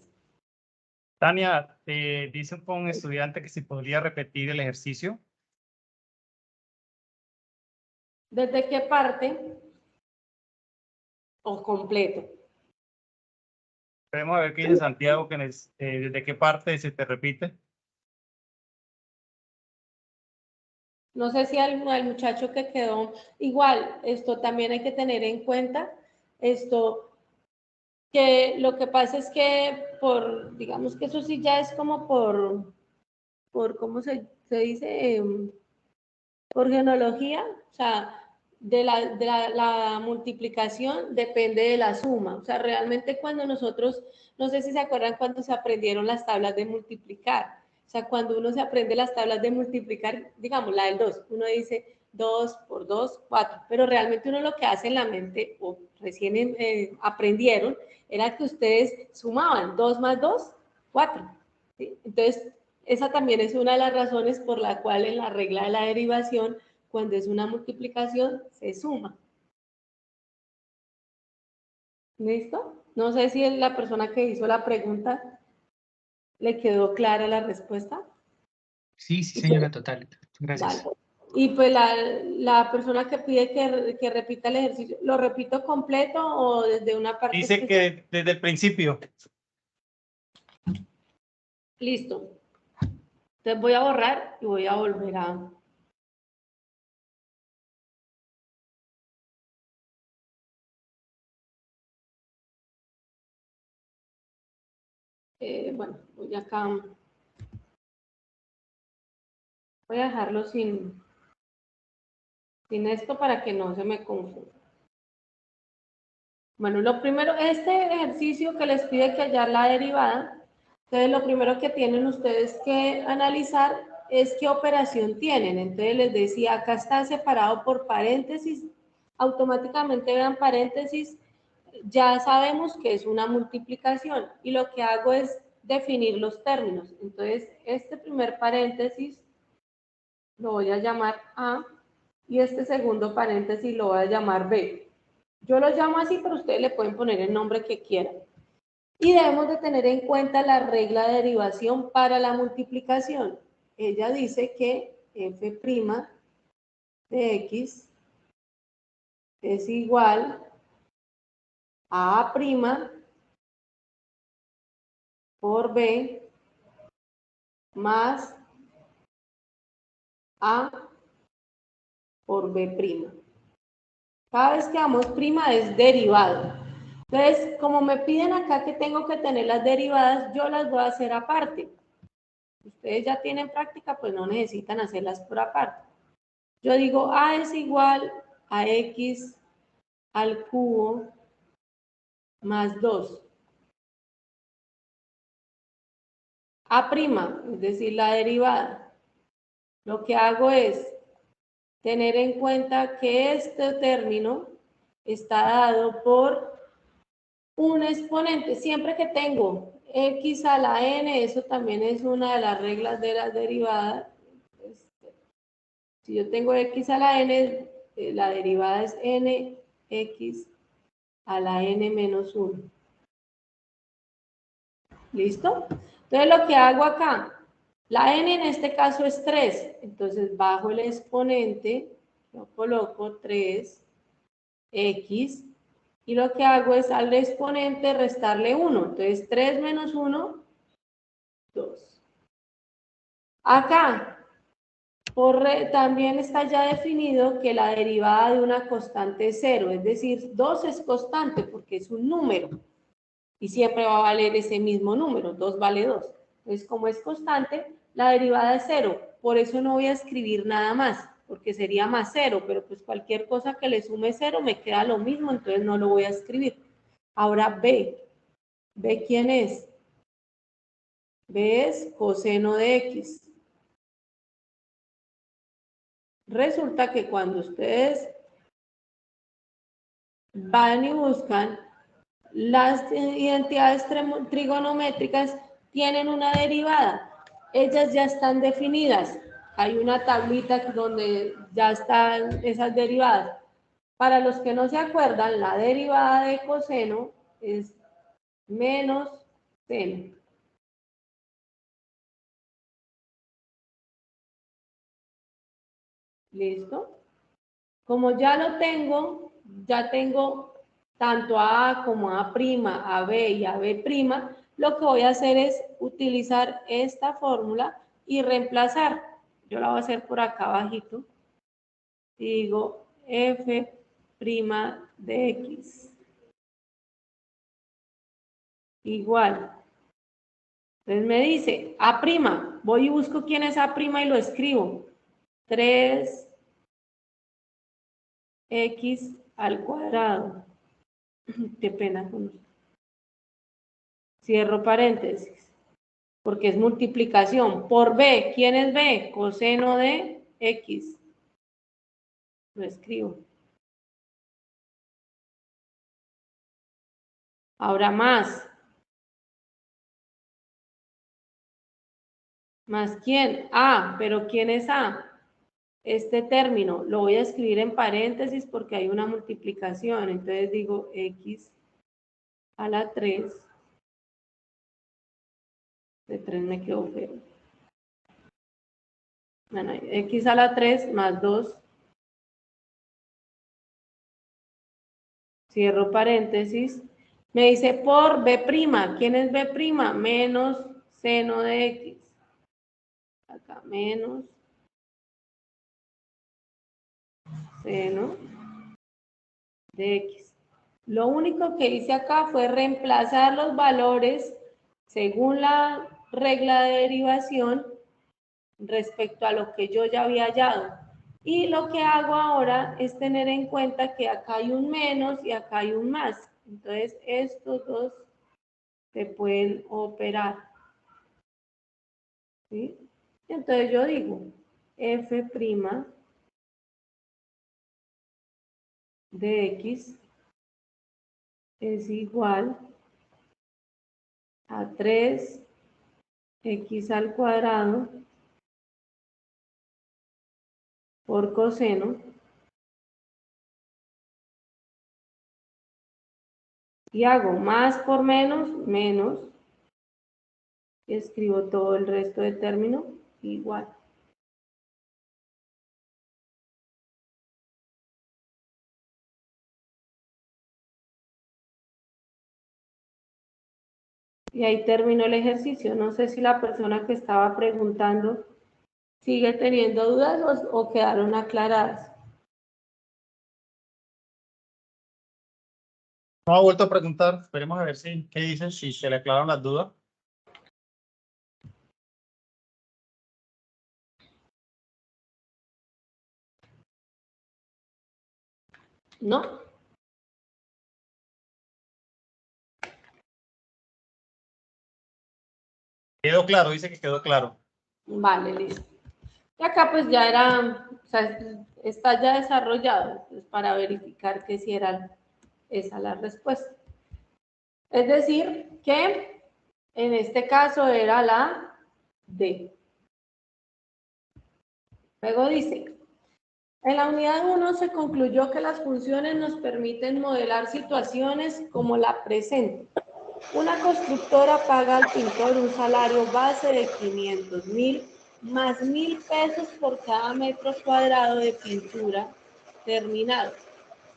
Tania, dice un estudiante que si podría repetir el ejercicio. ¿Desde qué parte? O completo. Podemos ver qué dice Santiago, que desde qué parte se te repite. No sé si al muchacho que quedó igual, esto también hay que tener en cuenta, que lo que pasa es que digamos que eso sí ya es como ¿cómo se dice? Por genealogía, o sea, la multiplicación depende de la suma. O sea, realmente cuando nosotros, no sé si se acuerdan cuando se aprendieron las tablas de multiplicar. O sea, cuando uno se aprende las tablas de multiplicar, digamos, la del 2, uno dice 2 por 2, 4, pero realmente uno lo que hace en la mente, o recién aprendieron, era que ustedes sumaban 2 más 2, 4. ¿Sí? Entonces, esa también es una de las razones por la cual en la regla de la derivación, cuando es una multiplicación, se suma. ¿Listo? No sé si la persona que hizo la pregunta le quedó clara la respuesta. Sí, señora, total. Gracias. Vale. Y pues la persona que pide que repita el ejercicio, ¿lo repito completo o desde una parte? Dice que desde el principio. Listo. Entonces voy a borrar y voy a volver a... bueno, voy acá... Voy a dejarlo sin esto para que no se me confunda. Bueno, lo primero, este ejercicio que les pide que hallar la derivada, entonces lo primero que tienen ustedes que analizar es qué operación tienen. Entonces les decía, acá está separado por paréntesis, automáticamente vean paréntesis, ya sabemos que es una multiplicación y lo que hago es definir los términos. Entonces, este primer paréntesis lo voy a llamar A y este segundo paréntesis lo voy a llamar B. Yo lo llamo así, pero ustedes le pueden poner el nombre que quieran. Y debemos de tener en cuenta la regla de derivación para la multiplicación. Ella dice que f' de x es igual a A' por B más A por B'. Cada vez que damos prima es derivado. Entonces, como me piden acá que tengo que tener las derivadas, yo las voy a hacer aparte. Ustedes ya tienen práctica, pues no necesitan hacerlas por aparte. Yo digo A es igual a X al cubo más 2. A', es decir, la derivada. Lo que hago es tener en cuenta que este término está dado por un exponente. Siempre que tengo x a la n, eso también es una de las reglas de las derivadas. Si yo tengo x a la n, la derivada es nx a la n menos 1. ¿Listo? Entonces lo que hago acá, la n en este caso es 3, entonces bajo el exponente, yo coloco 3x, y lo que hago es al exponente restarle 1, entonces 3 menos 1, 2. Acá, también está ya definido que la derivada de una constante es 0, es decir, 2 es constante porque es un número. Y siempre va a valer ese mismo número, 2 vale 2. Entonces, como es constante, la derivada es 0. Por eso no voy a escribir nada más, porque sería más 0, pero pues cualquier cosa que le sume 0 me queda lo mismo, entonces no lo voy a escribir. Ahora B. ¿B quién es? B es coseno de X. Resulta que cuando ustedes van y buscan las identidades trigonométricas, tienen una derivada. Ellas ya están definidas. Hay una tablita donde ya están esas derivadas. Para los que no se acuerdan, la derivada de coseno es menos seno. ¿Listo? Como ya lo tengo, ya tengo tanto a A como a B y a B', lo que voy a hacer es utilizar esta fórmula y reemplazar. Yo la voy a hacer por acá abajito. Y digo f' de x igual. Entonces me dice A', voy y busco quién es A' y lo escribo. 3x al cuadrado. Qué pena con usted. Cierro paréntesis, porque es multiplicación. Por B, ¿quién es B? Coseno de X. Lo escribo. Ahora más. ¿Más quién? A, pero ¿quién es A? Este término lo voy a escribir en paréntesis porque hay una multiplicación. Entonces digo X a la 3. De 3 me quedó feo. Bueno, X a la 3 más 2. Cierro paréntesis. Me dice por B'. ¿Quién es B'? Menos seno de X. Acá menos seno de X. Lo único que hice acá fue reemplazar los valores según la regla de derivación respecto a lo que yo ya había hallado. Y lo que hago ahora es tener en cuenta que acá hay un menos y acá hay un más. Entonces, estos dos se pueden operar. ¿Sí? Entonces yo digo f' de x es igual a 3x al cuadrado por coseno y hago más por menos, menos, y escribo todo el resto de término igual. Y ahí terminó el ejercicio. No sé si la persona que estaba preguntando sigue teniendo dudas o quedaron aclaradas. No ha vuelto a preguntar. Esperemos a ver qué dicen, si se le aclaran las dudas. ¿No? Quedó claro, dice que quedó claro. Vale, listo. Y acá pues ya era, o sea, está ya desarrollado, entonces, para verificar que si era esa la respuesta. Es decir, que en este caso era la D. Luego dice, En la unidad 1 se concluyó que las funciones nos permiten modelar situaciones como la presente. Una constructora paga al pintor un salario base de 500.000 más 1.000 pesos por cada metro cuadrado de pintura terminado.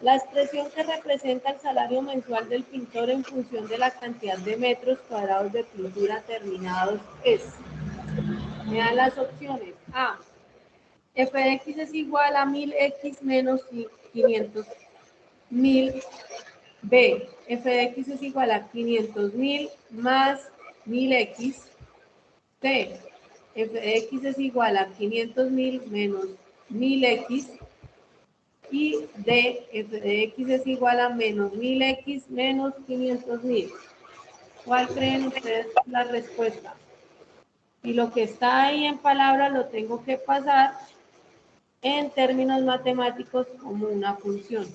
La expresión que representa el salario mensual del pintor en función de la cantidad de metros cuadrados de pintura terminados es. Me dan las opciones. A. F de X es igual a 1.000X menos 500.000. B. F de X es igual a 500.000 más 1.000X. C. F de X es igual a 500.000 menos 1.000X. Y D. F de X es igual a menos 1.000X menos 500.000. ¿Cuál creen ustedes la respuesta? Y lo que está ahí en palabras lo tengo que pasar en términos matemáticos como una función.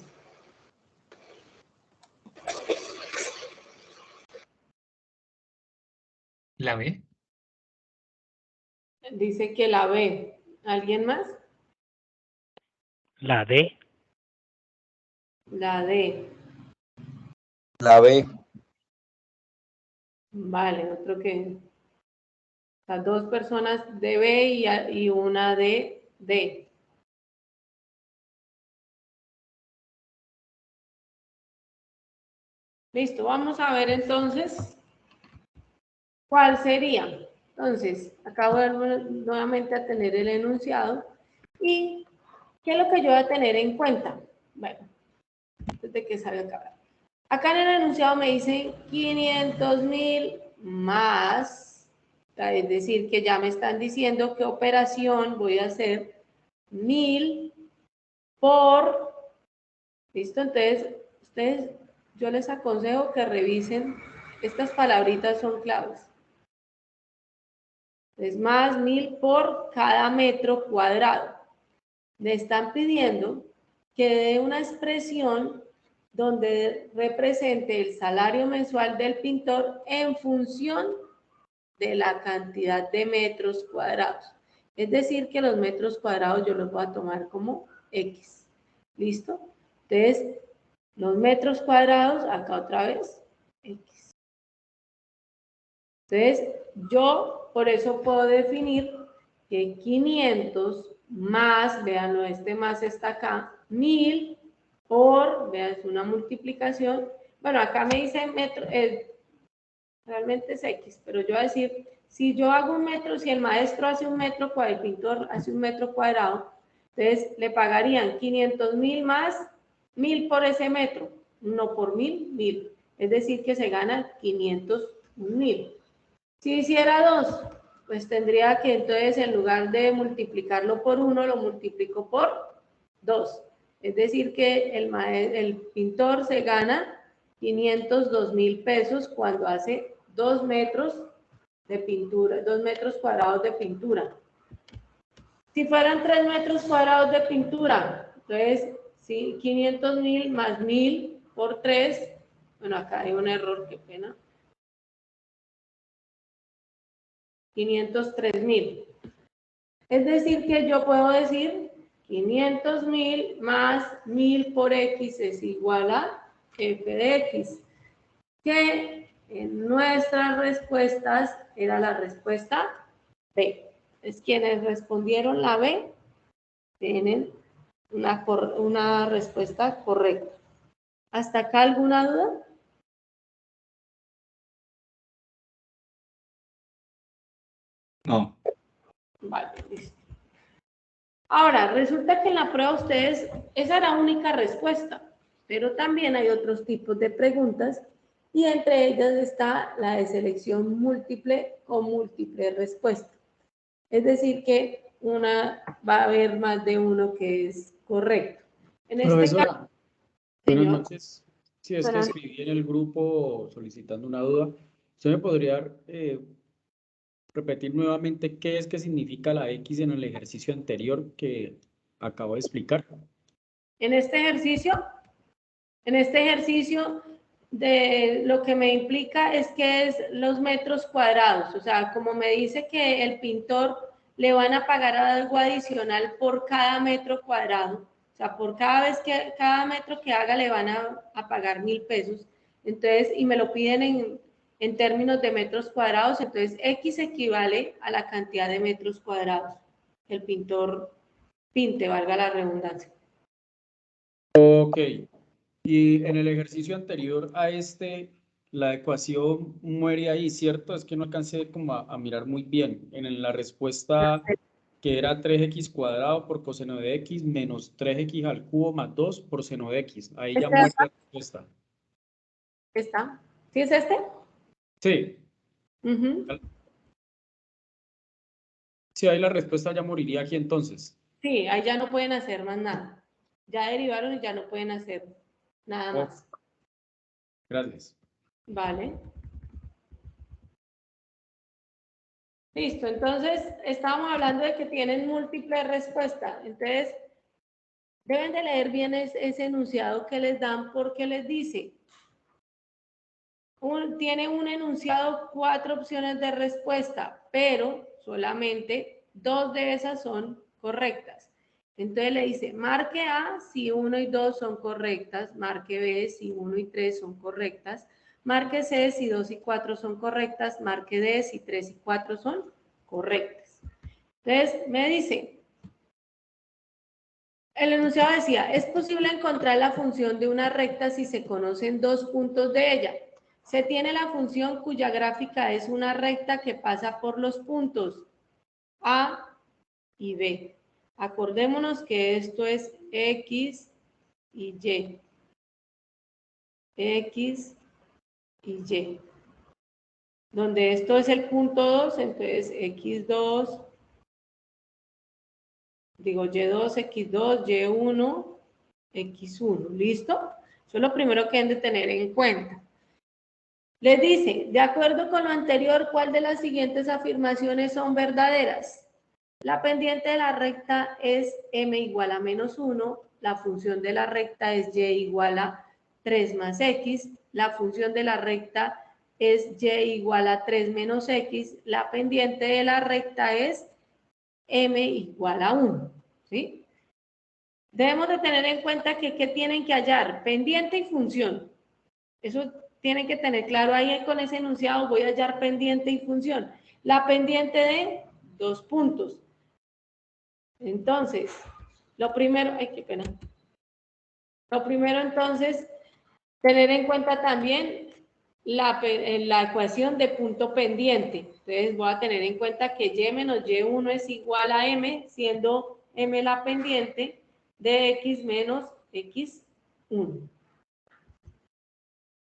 ¿La B? Dice que la B. ¿Alguien más? La D. La D. La B. Vale, otro que... Las dos personas de B y una de D. Listo, vamos a ver entonces cuál sería. Entonces, acabo de nuevamente a tener el enunciado. ¿Y qué es lo que yo voy a tener en cuenta? Bueno, antes de que salga acá. Acá en el enunciado me dice 500.000 más, es decir, que ya me están diciendo qué operación voy a hacer 1.000 por, ¿listo? Entonces, ustedes, yo les aconsejo que revisen, estas palabritas son claves. Es más 1.000 por cada metro cuadrado. Me están pidiendo que dé una expresión donde represente el salario mensual del pintor en función de la cantidad de metros cuadrados. Es decir, que los metros cuadrados yo los voy a tomar como X. ¿Listo? Entonces, los metros cuadrados, acá otra vez, X. Entonces, yo por eso puedo definir que 500 más, vean, este más está acá, 1.000 por, vean, es una multiplicación. Bueno, acá me dice metro, realmente es X, pero yo voy a decir, si yo hago un metro, si el maestro hace un metro cuadrado, el pintor hace un metro cuadrado, entonces le pagarían 500.000 más 1.000 por ese metro, no por 1.000, 1.000. Es decir, que se gana 501.000. Si hiciera 2, pues tendría que entonces en lugar de multiplicarlo por 1, lo multiplico por 2. Es decir, que el pintor se gana 502.000 pesos cuando hace 2 metros de pintura, 2 metros cuadrados de pintura. Si fueran 3 metros cuadrados de pintura, entonces, sí, 500.000 más 1.000 por 3, bueno, acá hay un error, qué pena. 503.000. Es decir, que yo puedo decir 500.000 más 1.000 por X es igual a F de X, que en nuestras respuestas era la respuesta B. Es quienes respondieron la B tienen una respuesta correcta. ¿Hasta acá alguna duda? No. Vale, listo. Ahora, resulta que en la prueba ustedes, esa era la única respuesta, pero también hay otros tipos de preguntas y entre ellas está la de selección múltiple o múltiple respuesta. Es decir, que va a haber más de uno que es correcto. En este Profesora, caso, buenas señor, noches. Sí, es que escribí en el grupo solicitando una duda. ¿Usted me podría repetir nuevamente qué es que significa la X en el ejercicio anterior que acabo de explicar? en este ejercicio de lo que me implica es que es los metros cuadrados, o sea, como me dice que el pintor le van a pagar algo adicional por cada metro cuadrado. O sea, por cada metro que haga le van a pagar 1.000 pesos. Entonces, y me lo piden en términos de metros cuadrados, entonces X equivale a la cantidad de metros cuadrados que el pintor pinte, valga la redundancia. Ok. Y en el ejercicio anterior a este, la ecuación muere ahí, ¿cierto? Es que no alcancé como a mirar muy bien. En la respuesta que era 3x cuadrado por coseno de x menos 3x al cubo más 2 por seno de x. Ahí ya muere la respuesta. ¿Está? ¿Sí es este? Sí. Uh-huh. Sí, ahí la respuesta ya moriría aquí entonces. Sí, ahí ya no pueden hacer más nada. Ya derivaron y ya no pueden hacer nada más. Gracias. Vale. Listo, entonces estábamos hablando de que tienen múltiples respuestas. Entonces, deben de leer bien ese enunciado que les dan porque les dice, tiene un enunciado 4 opciones de respuesta, pero solamente 2 de esas son correctas. Entonces le dice, marque A si 1 y 2 son correctas, marque B si 1 y 3 son correctas, marque C si 2 y 4 son correctas, marque D si 3 y 4 son correctas. Entonces me dice, el enunciado decía, es posible encontrar la función de una recta si se conocen 2 puntos de ella. Se tiene la función cuya gráfica es una recta que pasa por los puntos A y B. Acordémonos que esto es X y Y. X y Y. Donde esto es el punto 2, entonces X2, digo Y2, X2, Y1, X1. ¿Listo? Eso es lo primero que deben de tener en cuenta. Les dice, de acuerdo con lo anterior, ¿cuál de las siguientes afirmaciones son verdaderas? La pendiente de la recta es m igual a menos 1, la función de la recta es y igual a 3 más x, la función de la recta es y igual a 3 menos x, la pendiente de la recta es m igual a 1, ¿sí? Debemos de tener en cuenta que ¿qué tienen que hallar? Pendiente y función. Eso tienen que tener claro ahí con ese enunciado, voy a hallar pendiente y función. La pendiente de 2 puntos. Entonces, lo primero, ay, qué pena. Lo primero, entonces, tener en cuenta también la ecuación de punto pendiente. Entonces, voy a tener en cuenta que y menos y1 es igual a m, siendo m la pendiente de x menos x1.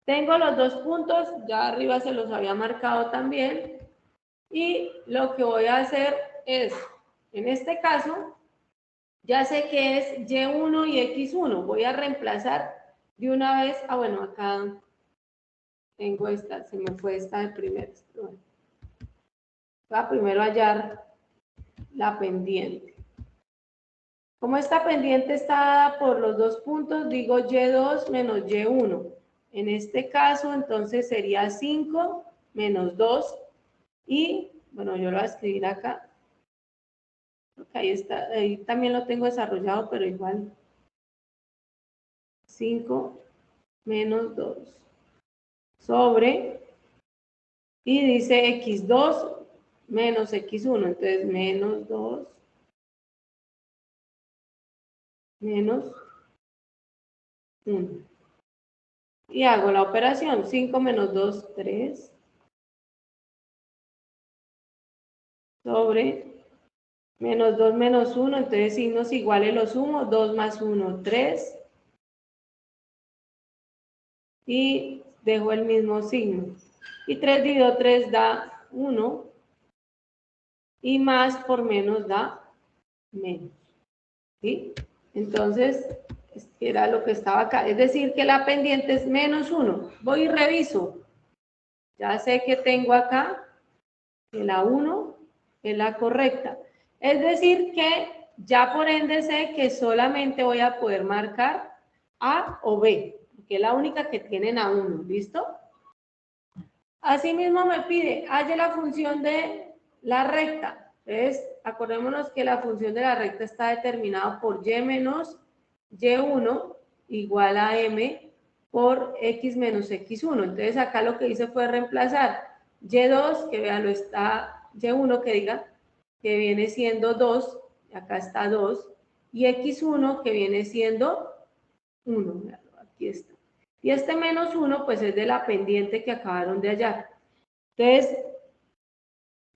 Tengo los 2 puntos, ya arriba se los había marcado también. Y lo que voy a hacer es, en este caso, ya sé que es Y1 y X1. Voy a reemplazar de una vez. Ah, bueno, acá tengo esta, se me fue esta de primero. Voy a primero hallar la pendiente. Como esta pendiente está dada por los 2 puntos, digo Y2 menos Y1. En este caso, entonces sería 5 menos 2. Y, bueno, yo lo voy a escribir acá. Ahí está, ahí también lo tengo desarrollado, pero igual. 5 menos 2 sobre, y dice x2 menos x1, entonces menos 2 menos 1. Y hago la operación, 5 menos 2, 3, sobre menos 2 menos 1, entonces signos iguales los sumo, 2 más 1, 3, y dejo el mismo signo. Y 3 dividido 3 da 1, y más por menos da menos. ¿Sí? Entonces, era lo que estaba acá. Es decir, que la pendiente es menos 1. Voy y reviso. Ya sé que tengo acá que la 1 es la correcta. Es decir, que ya por ende sé que solamente voy a poder marcar A o B, que es la única que tienen a 1. ¿Listo? Asimismo me pide, halle la función de la recta. Entonces, acordémonos que la función de la recta está determinada por y menos y1 igual a m por x menos x1. Entonces, acá lo que hice fue reemplazar y2, que vean, lo está, y1 que diga, que viene siendo 2, acá está 2, y x1 que viene siendo 1, aquí está. Y este menos 1, pues es de la pendiente que acabaron de hallar. Entonces,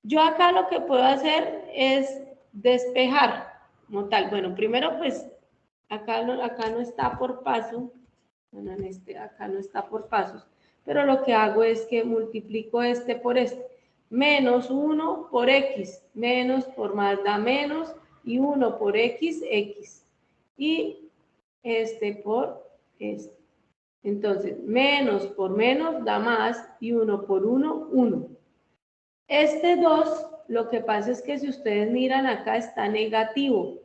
yo acá lo que puedo hacer es despejar como tal. Bueno, primero pues acá no está por paso, bueno, acá no está por pasos, pero lo que hago es que multiplico este por este. Menos 1 por x, menos por más da menos, y 1 por x, x. Y este por este. Entonces, menos por menos da más, y 1 por 1, 1. Este 2, lo que pasa es que si ustedes miran acá está negativo.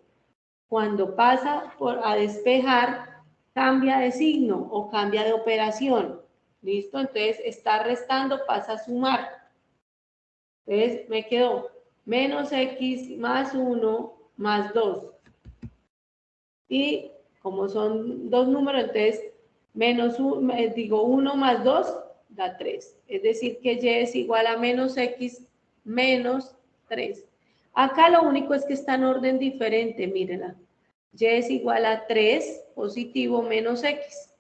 Cuando pasa a despejar, cambia de signo o cambia de operación. ¿Listo? Entonces está restando, pasa a sumar. Entonces me quedó menos x más 1 más 2. Y como son dos números, entonces menos 1 más 2 da 3. Es decir, que y es igual a menos x menos 3. Acá lo único es que está en orden diferente, mírenla. Y es igual a 3 positivo menos x.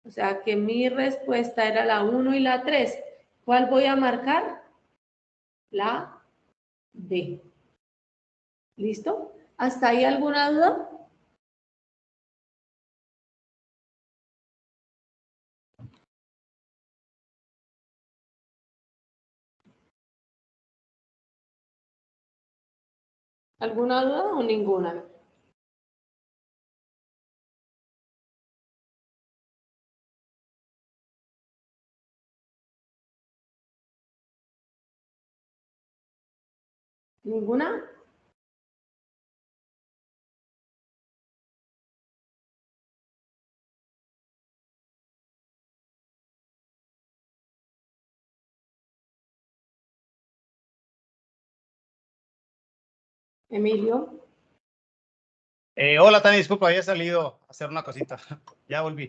O sea que mi respuesta era la 1 y la 3. ¿Cuál voy a marcar? La D. ¿Listo? ¿Hasta ahí alguna duda? ¿Alguna duda o ninguna? ¿Ninguna? Emilio. Hola, Tania, disculpa, había salido a hacer una cosita. Ya volví.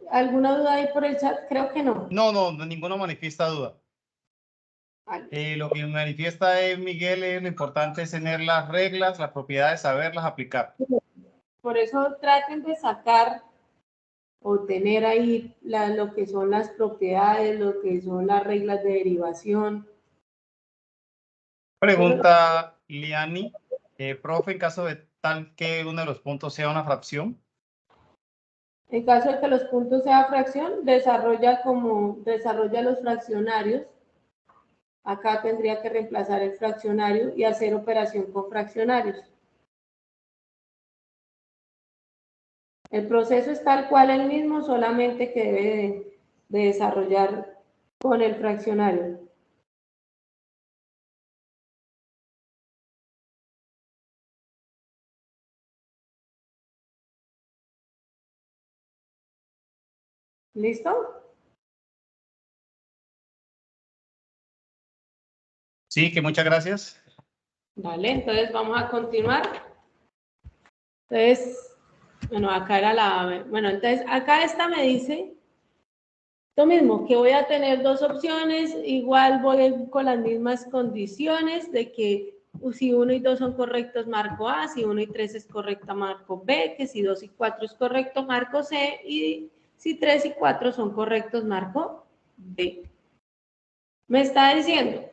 ¿Alguna duda ahí por el chat? Creo que no. No, ninguno manifiesta duda. Vale. Lo que manifiesta Miguel es lo importante es tener las reglas, las propiedades, saberlas aplicar. Por eso traten de sacar o tener ahí lo que son las propiedades, lo que son las reglas de derivación. Pregunta Liani, profe, en caso de tal que uno de los puntos sea una fracción. En caso de que los puntos sean fracción, desarrolla los fraccionarios. Acá tendría que reemplazar el fraccionario y hacer operación con fraccionarios. El proceso es tal cual el mismo, solamente que debe de desarrollar con el fraccionario. ¿Listo? Sí, que muchas gracias. Vale, entonces vamos a continuar. Entonces, bueno, acá era entonces acá esta me dice lo mismo, que voy a tener dos opciones, igual voy con las mismas condiciones de que si 1 y 2 son correctos, marco A, si 1 y 3 es correcta, marco B, que si 2 y 4 es correcto, marco C, y si 3 y 4 son correctos, marco D. Me está diciendo,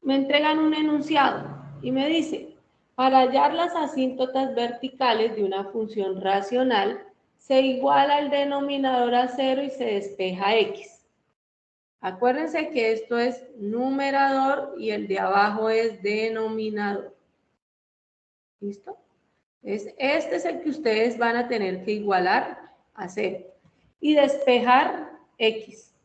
me entregan un enunciado y me dice, para hallar las asíntotas verticales de una función racional, se iguala el denominador a 0 y se despeja X. Acuérdense que esto es numerador y el de abajo es denominador. ¿Listo? Este es el que ustedes van a tener que igualar a 0 y despejar X.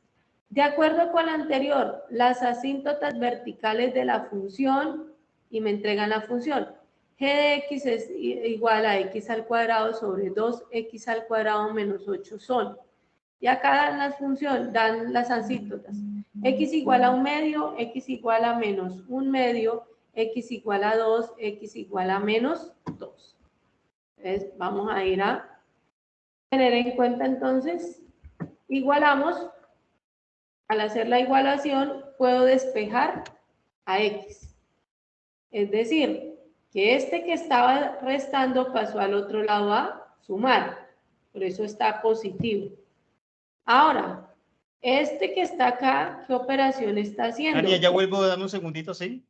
De acuerdo con lo anterior, las asíntotas verticales de la función y me entregan la función. G de X es igual a X al cuadrado sobre 2X al cuadrado menos 8 son. Y acá dan las funciones, dan las asíntotas. X igual a 1 medio, X igual a menos 1 medio, X igual a 2, X igual a menos 2. Entonces, vamos a ir a tener en cuenta entonces, igualamos. Al hacer la igualación, puedo despejar a X. Es decir, que este que estaba restando pasó al otro lado a sumar. Por eso está positivo. Ahora, este que está acá, ¿qué operación está haciendo? Tania, ya vuelvo, dame un segundito, ¿sí?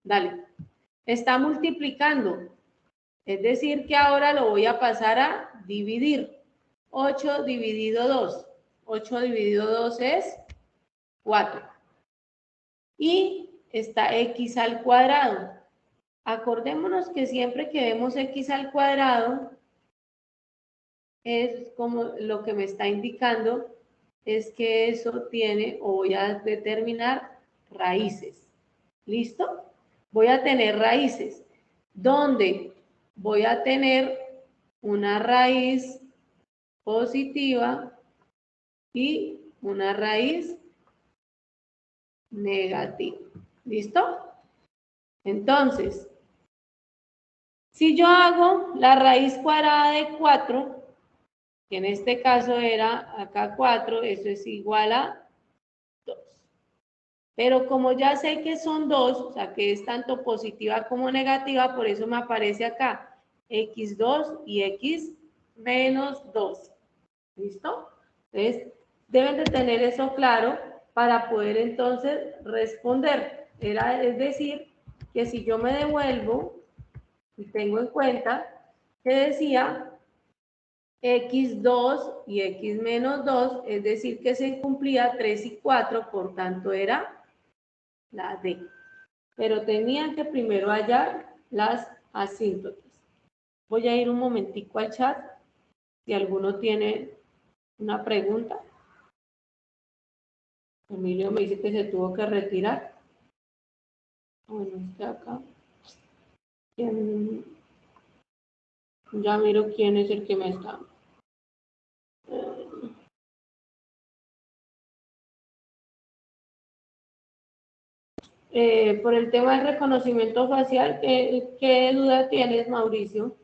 Dale. Está multiplicando. Es decir, que ahora lo voy a pasar a dividir. 8 dividido 2. 8 dividido 2 es 4. Y está X al cuadrado. Acordémonos que siempre que vemos X al cuadrado, es como lo que me está indicando es que eso tiene, o voy a determinar, raíces. ¿Listo? Voy a tener raíces. ¿Dónde? Voy a tener una raíz positiva y una raíz negativa. ¿Listo? Entonces, si yo hago la raíz cuadrada de 4, que en este caso era acá 4, eso es igual a 2. Pero como ya sé que son 2, o sea que es tanto positiva como negativa, por eso me aparece acá x2 y x menos 2. ¿Listo? Entonces, deben de tener eso claro para poder entonces responder. Es decir, que si yo me devuelvo y tengo en cuenta que decía x2 y x menos 2, es decir, que se cumplía 3 y 4, por tanto era la D. Pero tenían que primero hallar las asíntotas. Voy a ir un momentico al chat, si alguno tiene una pregunta. Emilio me dice que se tuvo que retirar. Bueno, está acá. Ya miro quién es el que me está. Por el tema del reconocimiento facial, ¿qué duda tienes, Mauricio?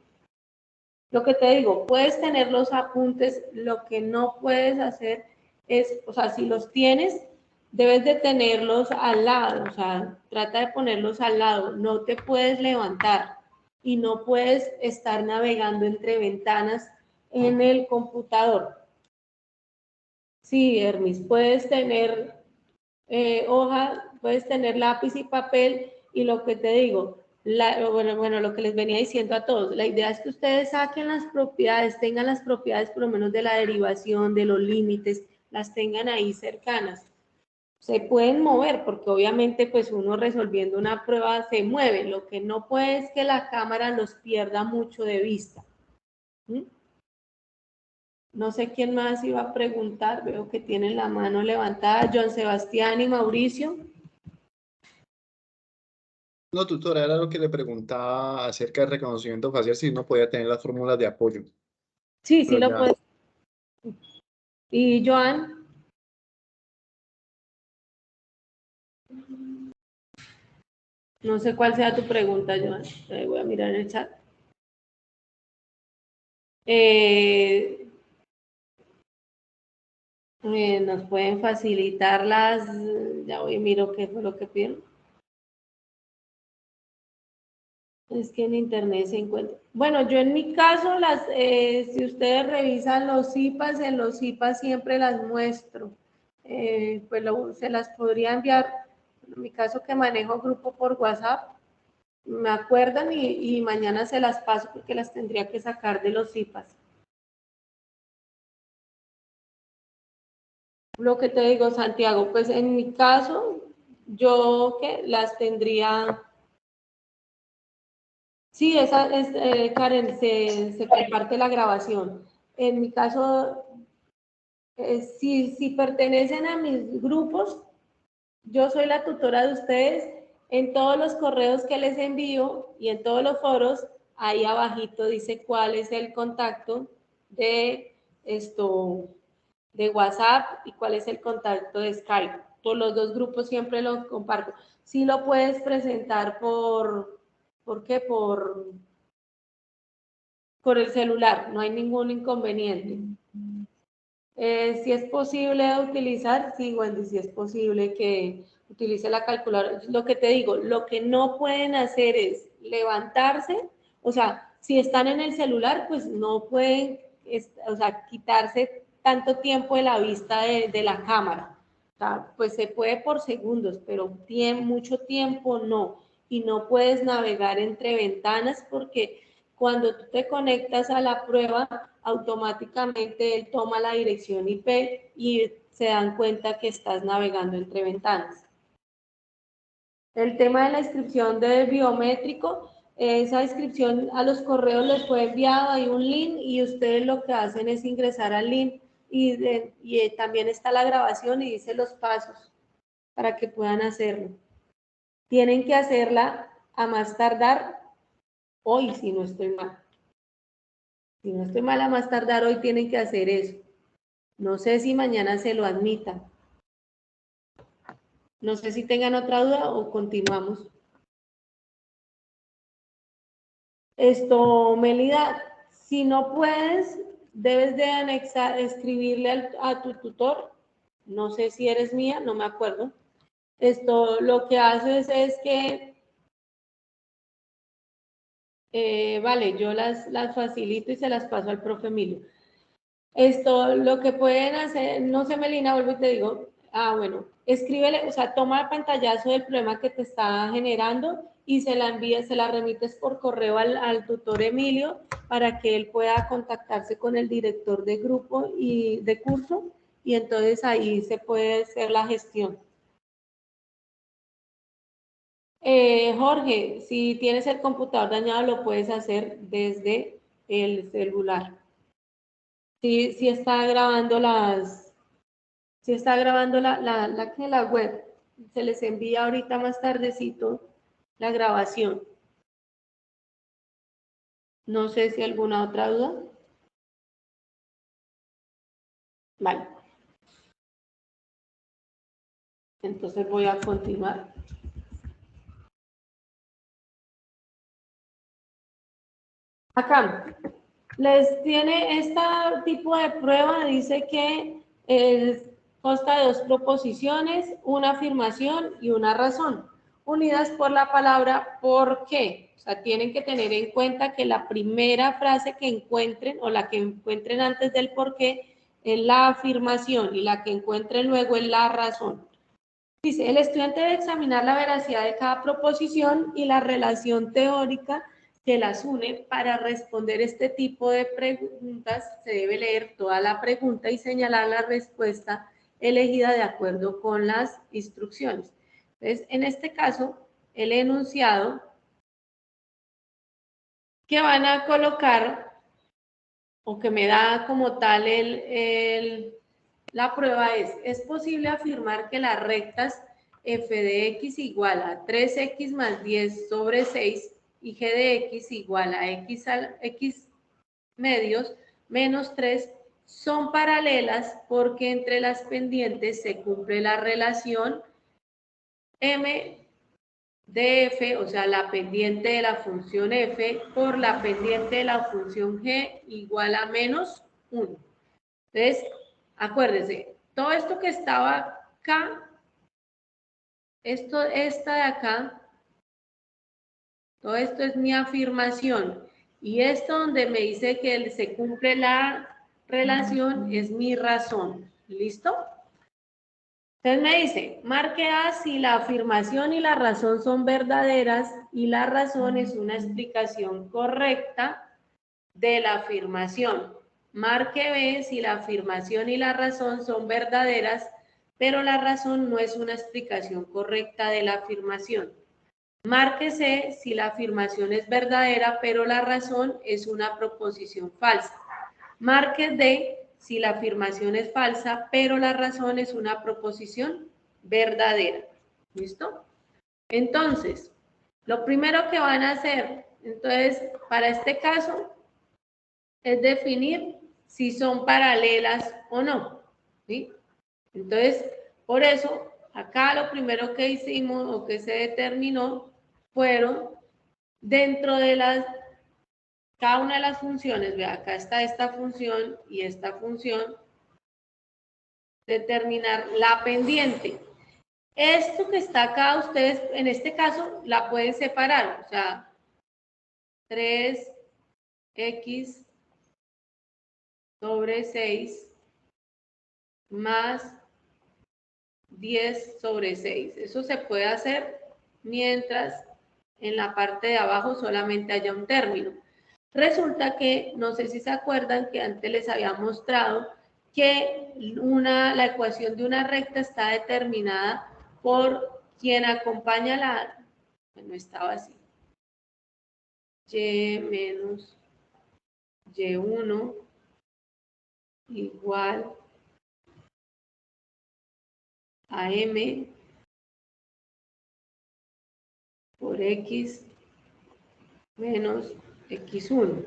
Lo que te digo, puedes tener los apuntes, lo que no puedes hacer es, o sea, si los tienes, debes de tenerlos al lado, o sea, trata de ponerlos al lado, no te puedes levantar y no puedes estar navegando entre ventanas en el computador. Sí, Hermis, puedes tener hoja, puedes tener lápiz y papel y lo que te digo, bueno, lo que les venía diciendo a todos, la idea es que ustedes saquen las propiedades, tengan las propiedades por lo menos de la derivación, de los límites, las tengan ahí cercanas. Se pueden mover porque obviamente pues uno resolviendo una prueba se mueve, lo que no puede es que la cámara los pierda mucho de vista. ¿Mm? No sé quién más iba a preguntar, veo que tienen la mano levantada, Joan Sebastián y Mauricio. No, tutora, era lo que le preguntaba acerca del reconocimiento facial, si uno podía tener las fórmulas de apoyo. Sí, sí Pero lo ya. puedes. ¿Y Joan? No sé cuál sea tu pregunta, Joan. Voy a mirar en el chat. Nos pueden facilitar las... Ya voy y miro qué fue lo que pidieron. Es que en internet se encuentra. Bueno, yo en mi caso, si ustedes revisan los IPAs, en los IPAs siempre las muestro. Pues se las podría enviar. En mi caso que manejo grupo por WhatsApp, me acuerdan y mañana se las paso porque las tendría que sacar de los IPAs. Lo que te digo, Santiago, pues en mi caso, yo que las tendría... Sí, esa es, Karen, se comparte la grabación. En mi caso, si pertenecen a mis grupos, yo soy la tutora de ustedes. En todos los correos que les envío y en todos los foros, ahí abajito dice cuál es el contacto de WhatsApp y cuál es el contacto de Skype. por los dos grupos siempre lo comparto. Sí lo puedes presentar ¿por qué? Por el celular, no hay ningún inconveniente. Si es posible utilizar, sí, Wendy, si es posible que utilice la calculadora. Lo que te digo, lo que no pueden hacer es levantarse, o sea, si están en el celular, pues no pueden, o sea, quitarse tanto tiempo de la vista de la cámara. O sea, pues se puede por segundos, pero mucho tiempo no. Y no puedes navegar entre ventanas porque cuando tú te conectas a la prueba, automáticamente él toma la dirección IP y se dan cuenta que estás navegando entre ventanas. El tema de la inscripción del biométrico, esa inscripción a los correos les fue enviado, hay un link y ustedes lo que hacen es ingresar al link y también está la grabación y dice los pasos para que puedan hacerlo. Tienen que hacerla a más tardar hoy, si no estoy mal. Si no estoy mal, a más tardar hoy tienen que hacer eso. No sé si mañana se lo admitan. No sé si tengan otra duda o continuamos. Melida, si no puedes, debes de anexar, escribirle a tu tutor. No sé si eres mía, no me acuerdo. Lo que haces es que, vale, yo las facilito y se las paso al profe Emilio. Lo que pueden hacer, no sé, Melina, vuelvo y te digo, bueno, escríbele, o sea, toma el pantallazo del problema que te está generando y se la envías, se la remites por correo al tutor Emilio para que él pueda contactarse con el director de grupo y de curso y entonces ahí se puede hacer la gestión. Jorge, si tienes el computador dañado lo puedes hacer desde el celular. Sí está grabando la web. Se les envía ahorita más tardecito la grabación. No sé si alguna otra duda. Vale. Entonces voy a continuar. Acá les tiene este tipo de prueba, dice que consta de dos proposiciones, una afirmación y una razón, unidas por la palabra ¿por qué? O sea, tienen que tener en cuenta que la primera frase que encuentren o la que encuentren antes del por qué es la afirmación y la que encuentren luego es la razón. Dice, el estudiante debe examinar la veracidad de cada proposición y la relación teórica que las une. Para responder este tipo de preguntas se debe leer toda la pregunta y señalar la respuesta elegida de acuerdo con las instrucciones. Entonces, en este caso, el enunciado que van a colocar o que me da como tal la prueba es posible afirmar que las rectas f de x igual a 3x más 10 sobre 6 y g de x igual a x medios menos 3 son paralelas porque entre las pendientes se cumple la relación m de f, o sea, la pendiente de la función f por la pendiente de la función g igual a menos 1. Entonces, acuérdense, todo esto que estaba acá, esta de acá, todo esto es mi afirmación. Y esto donde me dice que se cumple la relación es mi razón. ¿Listo? Entonces me dice, marque A si la afirmación y la razón son verdaderas y la razón es una explicación correcta de la afirmación. Marque B si la afirmación y la razón son verdaderas, pero la razón no es una explicación correcta de la afirmación. Marque C si la afirmación es verdadera, pero la razón es una proposición falsa. Marque D si la afirmación es falsa, pero la razón es una proposición verdadera. ¿Listo? Entonces, lo primero que van a hacer, entonces, para este caso, es definir si son paralelas o no. ¿Sí? Entonces, por eso, Acá lo primero que hicimos o que se determinó fueron dentro de cada una de las funciones, vea, acá está esta función y esta función, determinar la pendiente. Esto que está acá, ustedes en este caso la pueden separar, o sea, 3x sobre 6 más 10 sobre 6. Eso se puede hacer mientras en la parte de abajo solamente haya un término. Resulta que, no sé si se acuerdan que antes les había mostrado que la ecuación de una recta está determinada por quien acompaña bueno, estaba así, y menos y1 igual a m por x menos x1.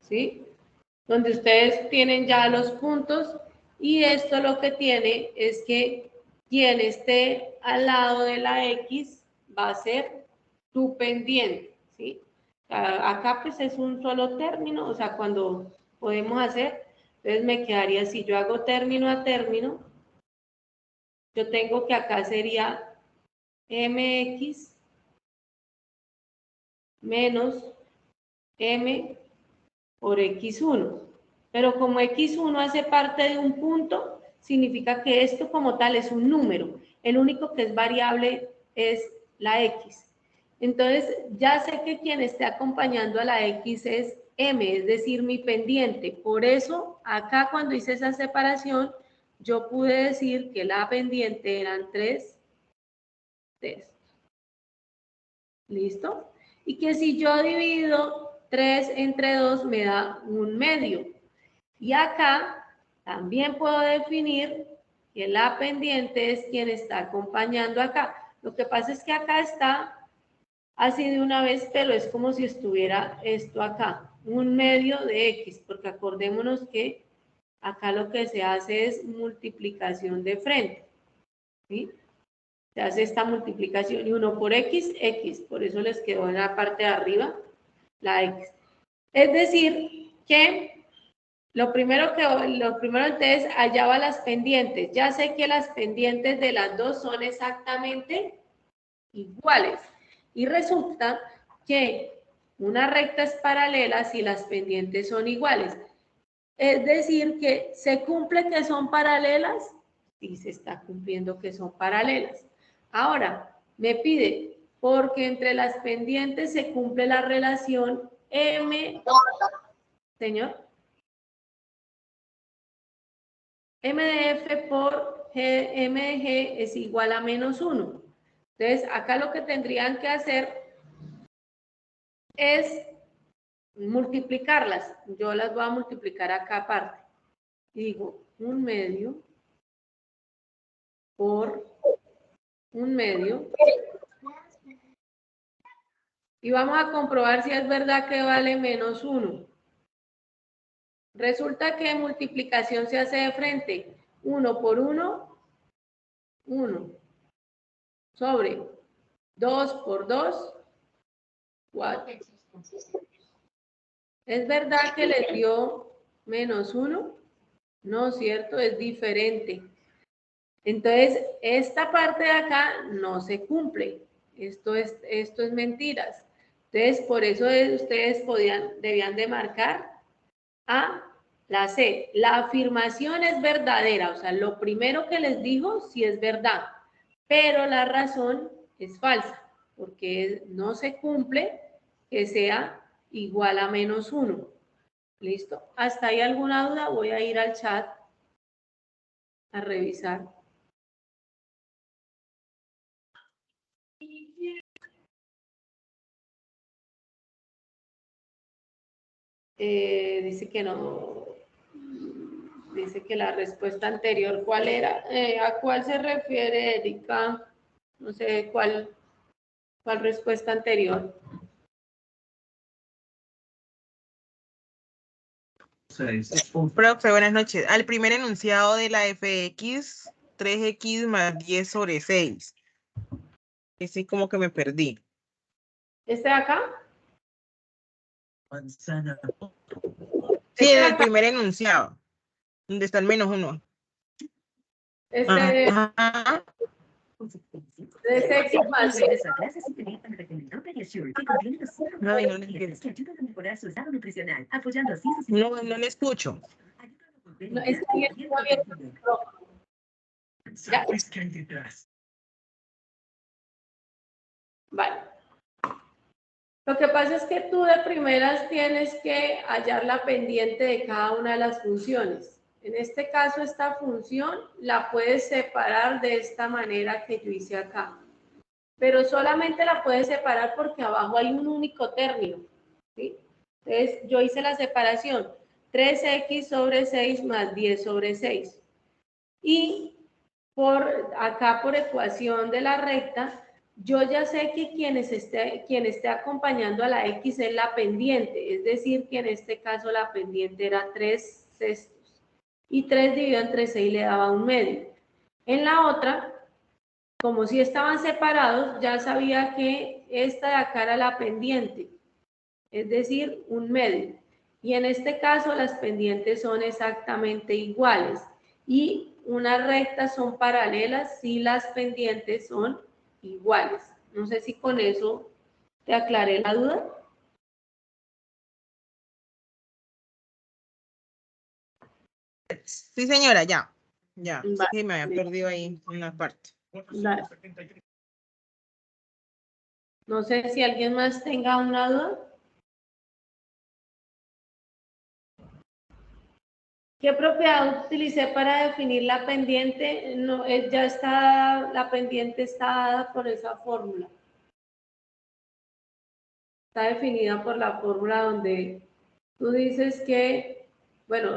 ¿Sí? Donde ustedes tienen ya los puntos y esto lo que tiene es que quien esté al lado de la x va a ser tu pendiente, ¿sí? Acá pues es un solo término, o sea, cuando podemos hacer, entonces me quedaría, si yo hago término a término, yo tengo que acá sería mx menos m por x1. Pero como x1 hace parte de un punto, significa que esto como tal es un número. El único que es variable es la x. Entonces, ya sé que quien esté acompañando a la x es m, es decir, mi pendiente. Por eso, acá cuando hice esa separación, yo pude decir que la pendiente eran 3 textos. ¿Listo? Y que si yo divido 3 entre 2 me da 1/2. Y acá también puedo definir que la pendiente es quien está acompañando acá. Lo que pasa es que acá está así de una vez, pero es como si estuviera esto acá, 1/2 de x, porque acordémonos que acá lo que se hace es multiplicación de frente, ¿sí? Se hace esta multiplicación y 1 por x, x, por eso les quedó en la parte de arriba la x. Es decir, que lo primero entonces, allá va las pendientes. Ya sé que las pendientes de las dos son exactamente iguales. Y resulta que una recta es paralela si las pendientes son iguales. Es decir, que se cumple que son paralelas y se está cumpliendo que son paralelas. Ahora, me pide, porque entre las pendientes se cumple la relación M, señor, M de F por M de G es igual a -1. Entonces, acá lo que tendrían que hacer es multiplicarlas. Yo las voy a multiplicar acá aparte. Y digo, 1/2 por 1/2. Y vamos a comprobar si es verdad que vale -1. Resulta que multiplicación se hace de frente. 1 por 1, 1. Sobre 2 por 2, 4. ¿Es verdad que les dio -1? No, ¿cierto? Es diferente. Entonces, esta parte de acá no se cumple. Esto es mentiras. Entonces, por eso ustedes debían de marcar A, la C. La afirmación es verdadera, o sea, lo primero que les digo sí es verdad, pero la razón es falsa, porque no se cumple que sea igual a -1. ¿Listo? ¿Hasta ahí alguna duda? Voy a ir al chat a revisar. Dice que no. Dice que la respuesta anterior, ¿cuál era? ¿A cuál se refiere, Erika? No sé cuál respuesta anterior. Profe, buenas noches. Al primer enunciado de la fx 3x más 10 sobre 6. Ese como que me perdí. ¿Este de acá? Sí, en el primer enunciado, donde está el -1. Este Ajá. 3x más 10. Ay, no le entiendo. No le escucho. No, es que ahí está abierto el micrófono. Ya. Vale. Lo que pasa es que tú de primeras tienes que hallar la pendiente de cada una de las funciones. En este caso, esta función la puedes separar de esta manera que yo hice acá. Pero solamente la puedes separar porque abajo hay un único término, ¿sí? Entonces, yo hice la separación. 3x sobre 6 más 10 sobre 6. Y acá por ecuación de la recta, yo ya sé que quien esté acompañando a la x es la pendiente, es decir, que en este caso la pendiente era 3/6. Y 3 dividido entre 6 le daba 1/2. En la otra, como si estaban separados, ya sabía que esta de acá era la pendiente, es decir, 1/2. Y en este caso las pendientes son exactamente iguales. Y unas rectas son paralelas si las pendientes son iguales. No sé si con eso te aclaré la duda. Sí, señora, ya. Ya. Vale. Sí, me había perdido ahí en una parte. Dale. No sé si alguien más tenga una duda. ¿Qué propiedad utilicé para definir la pendiente? No, ya está, la pendiente está dada por esa fórmula. Está definida por la fórmula donde tú dices que, bueno,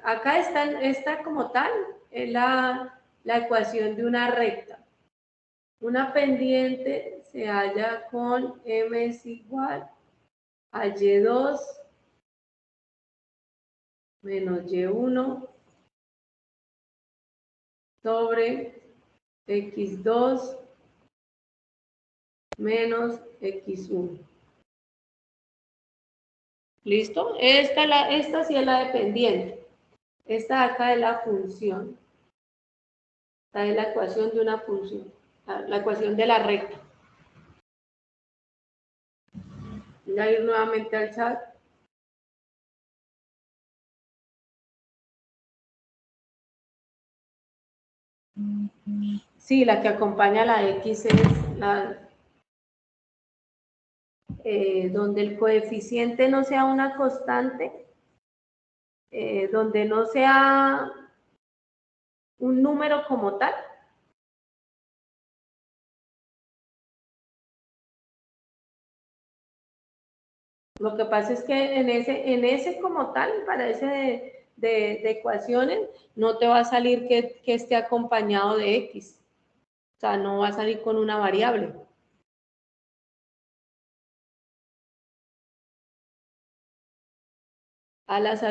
acá está como tal, es la ecuación de una recta. Una pendiente se halla con m es igual a y2 menos y1 sobre x2 menos x1. ¿Listo? Esta sí es la dependiente. Esta de acá es la función. Esta es la ecuación de una función. La ecuación de la recta. Voy a ir nuevamente al chat. Sí, la que acompaña a la X es la donde el coeficiente no sea una constante, donde no sea un número como tal. Lo que pasa es que en ese como tal, para ese de ecuaciones, no te va a salir que esté acompañado de X. O sea, no va a salir con una variable. En las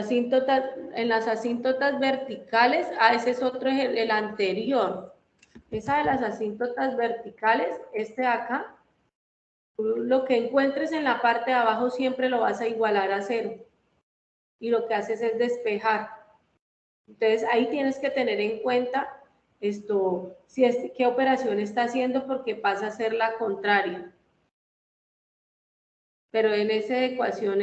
asíntotas verticales, ese es otro, el anterior. Esa de las asíntotas verticales, este de acá, lo que encuentres en la parte de abajo siempre lo vas a igualar a 0. Y lo que haces es despejar. Entonces, ahí tienes que tener en cuenta qué operación está haciendo porque pasa a ser la contraria. Pero en esa ecuación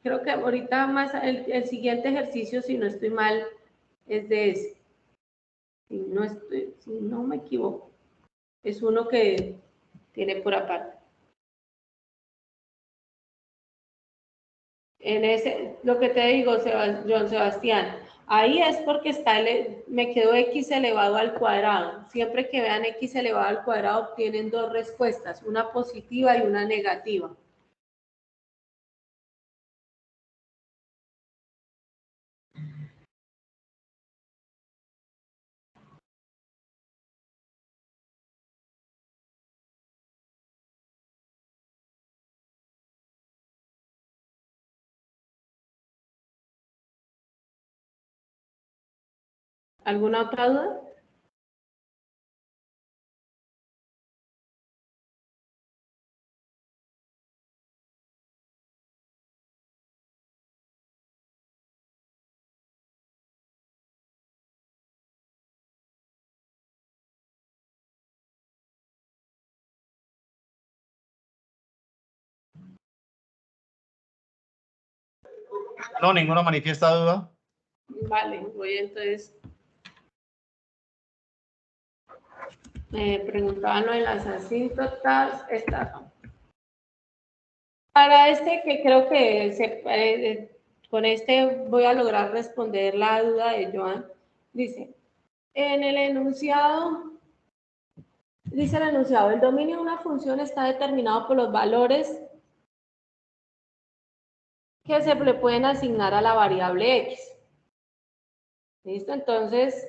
creo que ahorita más el siguiente ejercicio, si no estoy mal, es de ese. Si no me equivoco. Es uno que tiene por aparte. En ese, lo que te digo, John Sebastián, ahí es porque me quedó x elevado al cuadrado. Siempre que vean x elevado al cuadrado, obtienen dos respuestas, una positiva y una negativa. ¿Alguna otra duda? No, ninguno manifiesta duda. Vale, voy entonces. Preguntaban lo de las asíntotas. Para este que creo que con este voy a lograr responder la duda de Joan. Dice, en el enunciado, dice el enunciado, el dominio de una función está determinado por los valores que se le pueden asignar a la variable X. ¿Listo? Entonces,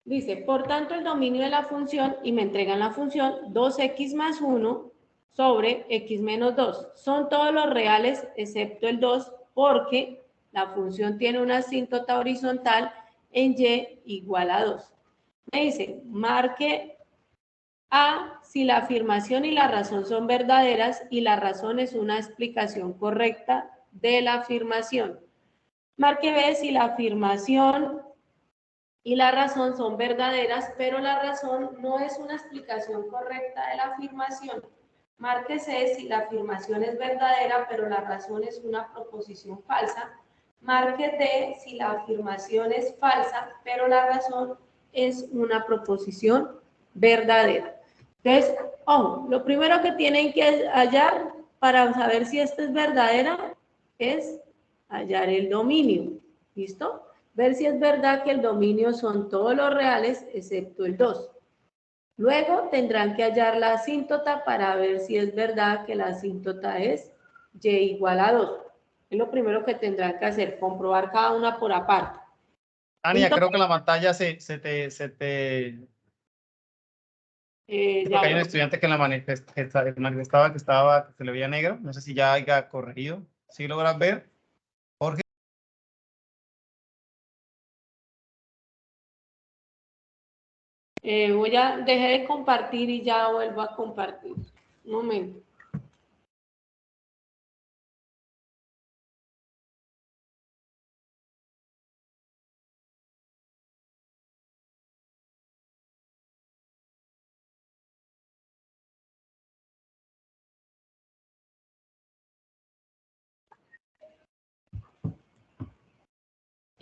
dice, por tanto, el dominio de la función, y me entregan la función, 2x más 1 sobre x menos 2. Son todos los reales excepto el 2, porque la función tiene una asíntota horizontal en y igual a 2. Me dice, marque A si la afirmación y la razón son verdaderas y la razón es una explicación correcta de la afirmación. Marque B si la afirmación y la razón son verdaderas, pero la razón no es una explicación correcta de la afirmación. Marque C si la afirmación es verdadera, pero la razón es una proposición falsa. Marque D si la afirmación es falsa, pero la razón es una proposición verdadera. Entonces, lo primero que tienen que hallar para saber si esta es verdadera es hallar el dominio. ¿Listo? Ver si es verdad que el dominio son todos los reales excepto el 2. Luego tendrán que hallar la asíntota para ver si es verdad que la asíntota es y igual a 2. Es lo primero que tendrán que hacer, comprobar cada una por aparte. Tania, Entonces, creo que la pantalla se porque hay un estudiante que la manifestaba que se le veía negro. No sé si ya haya corregido. ¿Sí logras ver? Jorge. Dejé de compartir y ya vuelvo a compartir. Un momento.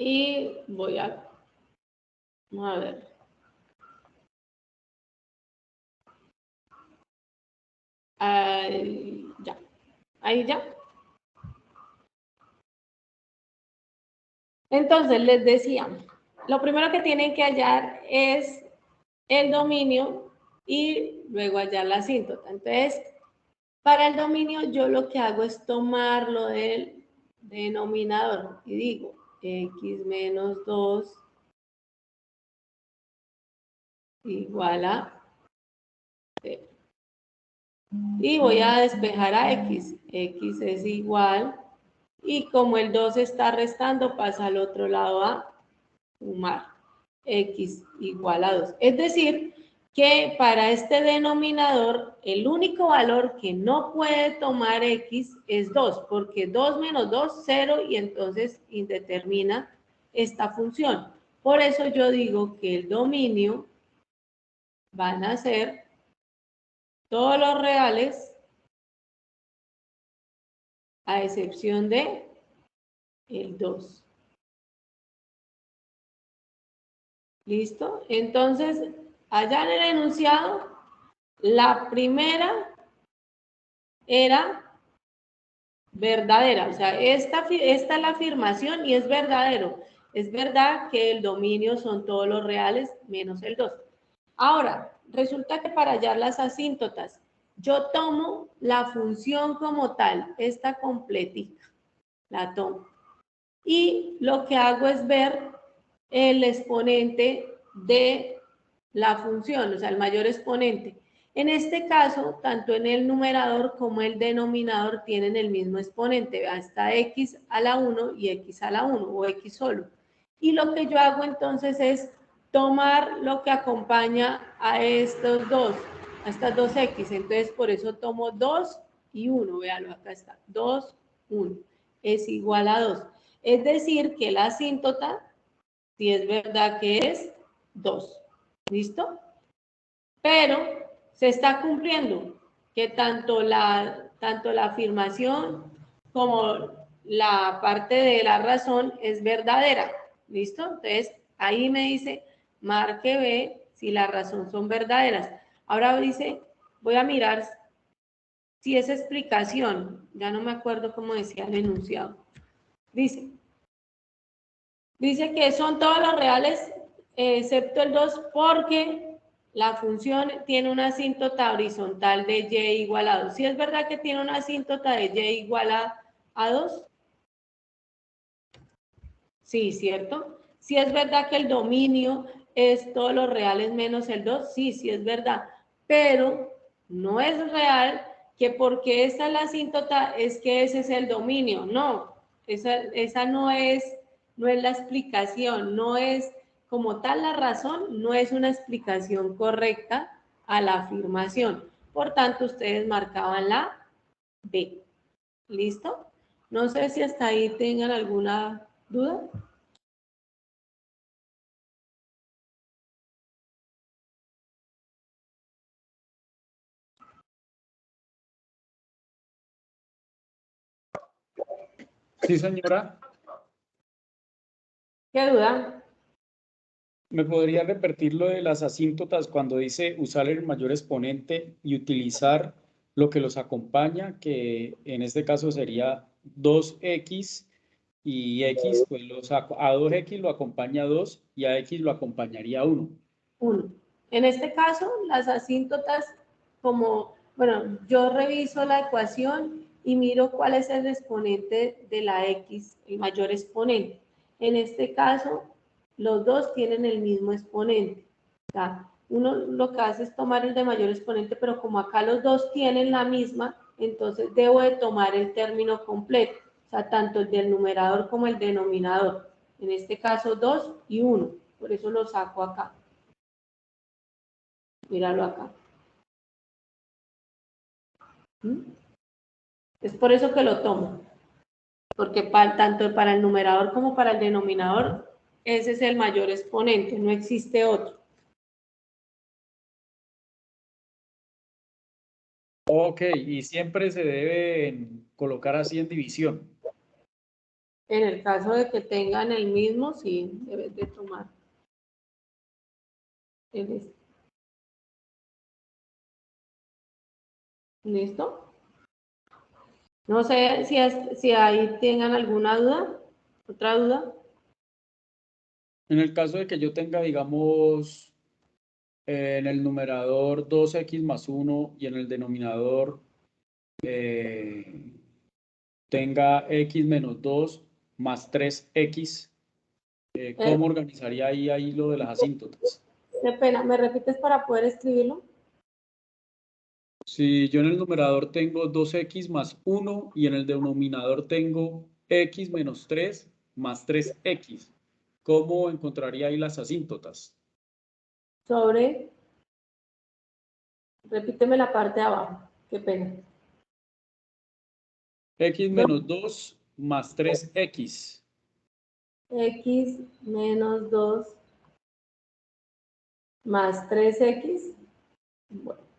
Y vamos a ver. Ya. Ahí ya. Entonces, les decía, lo primero que tienen que hallar es el dominio y luego hallar la asíntota. Entonces, para el dominio yo lo que hago es tomarlo del denominador y digo x menos 2 igual a 0. Y voy a despejar a x. X es igual. Y como el 2 está restando, pasa al otro lado a sumar. X igual a 2. Es decir, que para este denominador, el único valor que no puede tomar X es 2, porque 2 menos 2, 0, y entonces indetermina esta función. Por eso yo digo que el dominio van a ser todos los reales, a excepción de el 2. ¿Listo? Entonces, allá en el enunciado, la primera era verdadera. O sea, esta es la afirmación y es verdadero. Es verdad que el dominio son todos los reales menos el 2. Ahora, resulta que para hallar las asíntotas, yo tomo la función como tal, esta completica, la tomo. Y lo que hago es ver el exponente de la función, o sea, el mayor exponente. En este caso, tanto en el numerador como el denominador tienen el mismo exponente, hasta x a la 1 y x a la 1, o x solo. Y lo que yo hago entonces es tomar lo que acompaña a estos dos, a estas dos x. Entonces, por eso tomo 2 y 1, véalo, acá está, 2, 1, es igual a 2. Es decir, que la asíntota, si es verdad que es 2. ¿Listo? Pero se está cumpliendo. que tanto la afirmación como la parte de la razón es verdadera. ¿Listo? Entonces, ahí me dice, marque B si la razón son verdaderas. Ahora dice, voy a mirar si es explicación. Ya no me acuerdo cómo decía el enunciado. Dice que son todos los reales excepto el 2 porque la función tiene una asíntota horizontal de y igual a 2. ¿Sí es verdad que tiene una asíntota de y igual a 2? Sí, ¿cierto? ¿Sí es verdad que el dominio es todos los reales menos el 2? Sí, sí es verdad. Pero no es real que porque esta es la asíntota es que ese es el dominio. No, esa no es la explicación, no es como tal la razón, no es una explicación correcta a la afirmación. Por tanto, ustedes marcaban la B. ¿Listo? No sé si hasta ahí tengan alguna duda. Sí, señora. ¿Qué duda? ¿Me podría repetir lo de las asíntotas cuando dice usar el mayor exponente y utilizar lo que los acompaña, que en este caso sería 2x y x, pues a 2x lo acompaña 2 y a x lo acompañaría 1? 1. En este caso, las asíntotas, como, bueno, yo reviso la ecuación y miro cuál es el exponente de la x, el mayor exponente. En este caso, los dos tienen el mismo exponente. O sea, uno lo que hace es tomar el de mayor exponente, pero como acá los dos tienen la misma, entonces debo de tomar el término completo. O sea, tanto el del numerador como el denominador. En este caso, 2 y 1. Por eso lo saco acá. Míralo acá. ¿Mm? Es por eso que lo tomo. Porque tanto para el numerador como para el denominador, ese es el mayor exponente, no existe otro. Ok, y siempre se deben colocar así en división. En el caso de que tengan el mismo, sí, debes de tomar el este. ¿Listo? No sé si ahí tengan alguna duda, otra duda. En el caso de que yo tenga, digamos, en el numerador 2x más 1 y en el denominador tenga x menos 2 más 3x, ¿cómo organizaría ahí lo de las asíntotas? Qué pena, ¿me repites para poder escribirlo? Si yo en el numerador tengo 2x más 1 y en el denominador tengo x menos 3 más 3x, ¿cómo encontraría ahí las asíntotas? Sobre, repíteme la parte de abajo, qué pena. X menos 2 más 3x. X menos 2 más 3x. Bueno.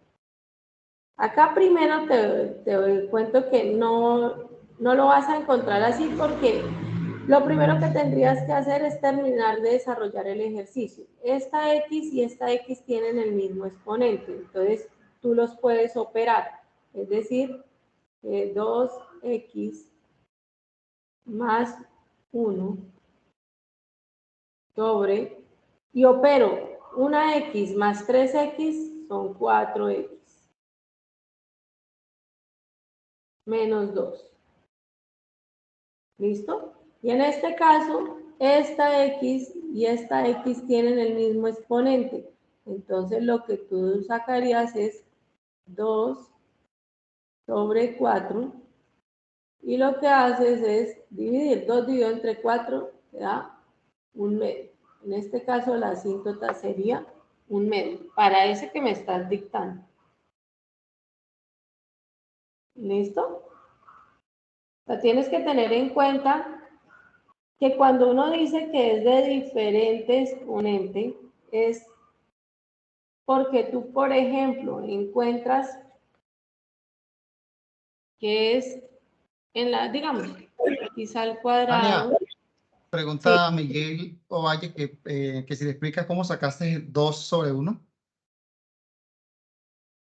Acá primero te cuento que no lo vas a encontrar así porque lo primero que tendrías que hacer es terminar de desarrollar el ejercicio. Esta x y esta x tienen el mismo exponente, entonces tú los puedes operar. Es decir, 2x más 1 sobre, y opero una x más 3x son 4x menos 2. ¿Listo? Y en este caso, esta x y esta x tienen el mismo exponente. Entonces, lo que tú sacarías es 2 sobre 4. Y lo que haces es dividir. 2 dividido entre 4 te da 1 medio. En este caso, la asíntota sería 1 medio. Para ese que me estás dictando. ¿Listo? O sea, tienes que tener en cuenta que cuando uno dice que es de diferente exponente, es porque tú, por ejemplo, encuentras que es en la, digamos, x al Tania, cuadrado. pregunta a Miguel Ovalle que si le explica cómo sacaste 2 sobre 1.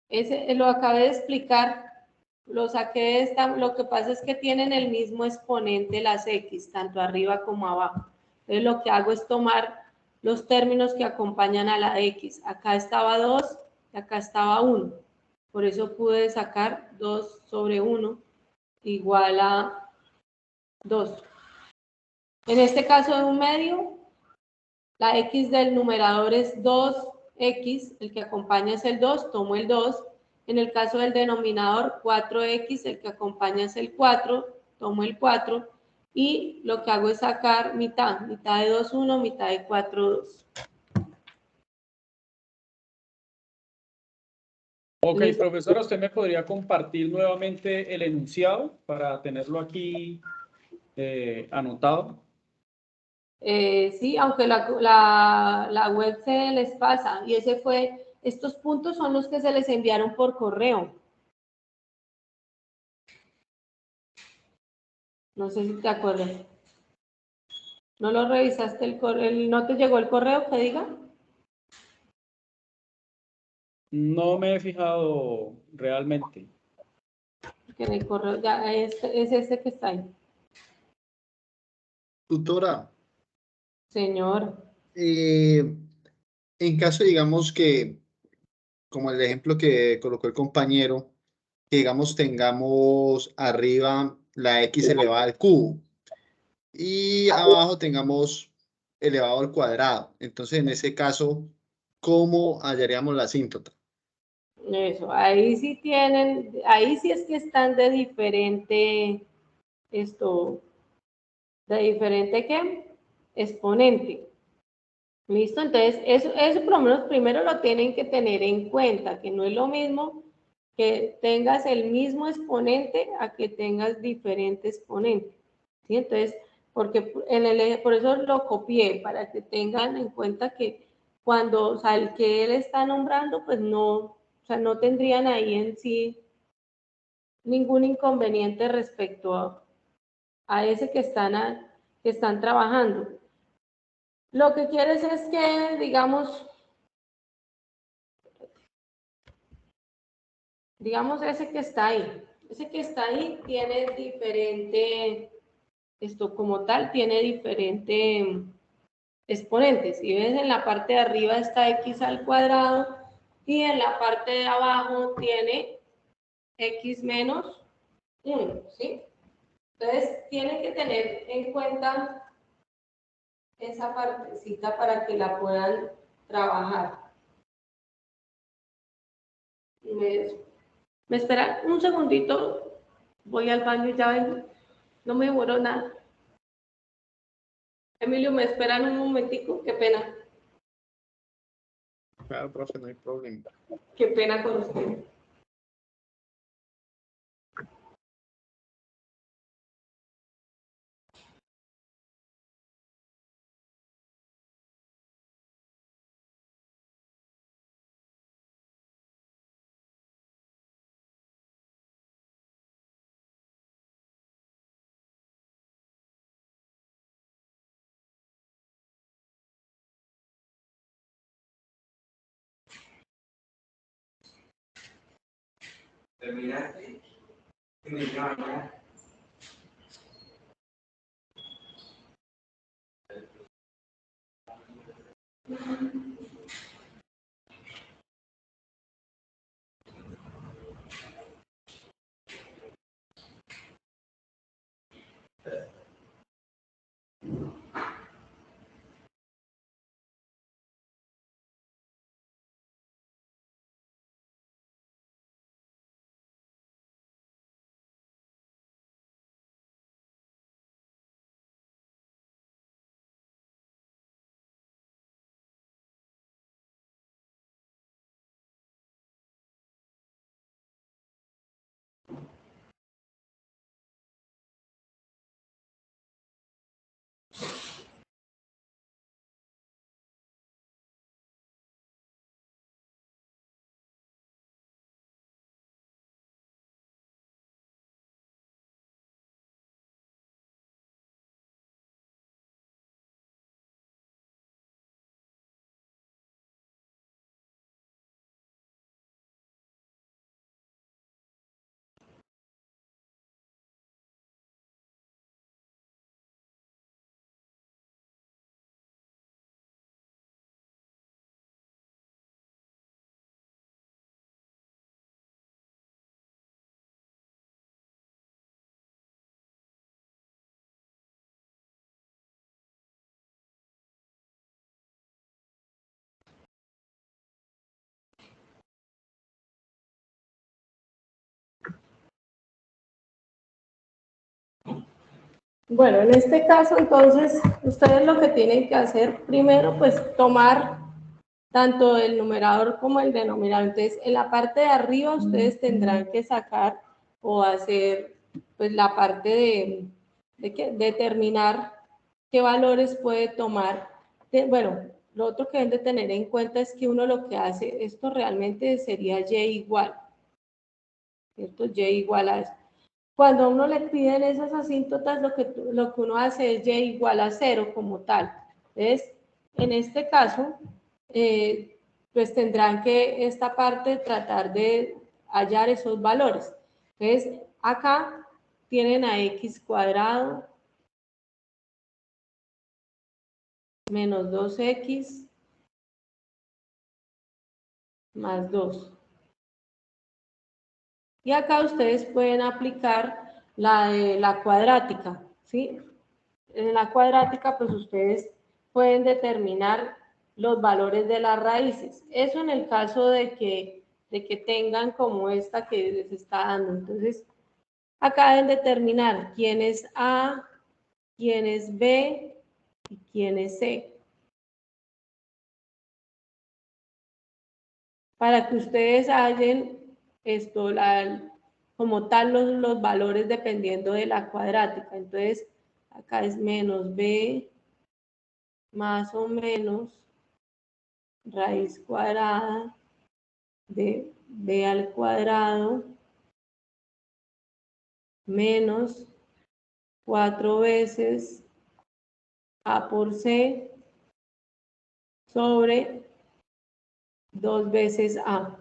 Ese, lo acabé de explicar, lo saqué de esta, lo que pasa es que tienen el mismo exponente las x, tanto arriba como abajo. Entonces lo que hago es tomar los términos que acompañan a la x. Acá estaba 2 y acá estaba 1. Por eso pude sacar 2 sobre 1 igual a 2. En este caso de un medio, la x del numerador es 2x, el que acompaña es el 2, tomo el 2. En el caso del denominador, 4x, el que acompaña es el 4, tomo el 4. Y lo que hago es sacar mitad, mitad de 2, 1, mitad de 4, 2. Ok, Listo. profesora, ¿usted me podría compartir nuevamente el enunciado para tenerlo aquí anotado? Sí, aunque la web se les pasa. Y ese fue, estos puntos son los que se les enviaron por correo. No sé si te acuerdas. ¿No lo revisaste el correo? ¿No te llegó el correo que diga? No me he fijado realmente. Que en el correo ya es este que está ahí. Tutora, Señor. en caso, digamos que, como el ejemplo que colocó el compañero, que digamos tengamos arriba la x elevada al cubo y abajo tengamos elevado al cuadrado. Entonces, en ese caso, ¿cómo hallaríamos la asíntota? Eso, ahí sí tienen, ahí sí es que están de diferente, ¿de diferente qué? Exponente. ¿Listo? Entonces, eso por lo menos primero lo tienen que tener en cuenta, que no es lo mismo que tengas el mismo exponente a que tengas diferente exponente. ¿Sí? Entonces, porque por eso lo copié, para que tengan en cuenta que cuando, o sea, el que él está nombrando, pues no, o sea, no tendrían ahí en sí ningún inconveniente respecto a ese que están trabajando. Lo que quieres es que, digamos ese que está ahí tiene diferente, como tal, tiene diferente exponentes. Si ves, en la parte de arriba está x al cuadrado y en la parte de abajo tiene x menos 1, ¿sí? Entonces, tienen que tener en cuenta esa partecita para que la puedan trabajar. Me esperan un segundito, voy al baño y ya vengo. No me demoro nada. Emilio, me esperan un momentico, qué pena. Claro, profe, no hay problema. Qué pena con usted. ¿Terminaste? Bueno, en este caso, entonces, ustedes lo que tienen que hacer primero, pues tomar tanto el numerador como el denominador. Entonces, en la parte de arriba ustedes tendrán que sacar o hacer, pues, la parte de determinar qué valores puede tomar. Bueno, lo otro que deben de tener en cuenta es que uno lo que hace, esto realmente sería y igual, ¿cierto? Y igual a esto. Cuando a uno le piden esas asíntotas, lo que uno hace es y igual a 0 como tal. Entonces, en este caso, pues tendrán que esta parte tratar de hallar esos valores. Entonces, acá tienen a x cuadrado menos 2x más 2. Y acá ustedes pueden aplicar la de la cuadrática, ¿sí? En la cuadrática, pues ustedes pueden determinar los valores de las raíces. Eso en el caso de que tengan como esta que les está dando. Entonces, acá deben determinar quién es A, quién es B y quién es C. Para que ustedes hallen esto, como tal los valores dependiendo de la cuadrática. Entonces, acá es menos B más o menos raíz cuadrada de B al cuadrado menos 4 veces A por C sobre 2 veces A.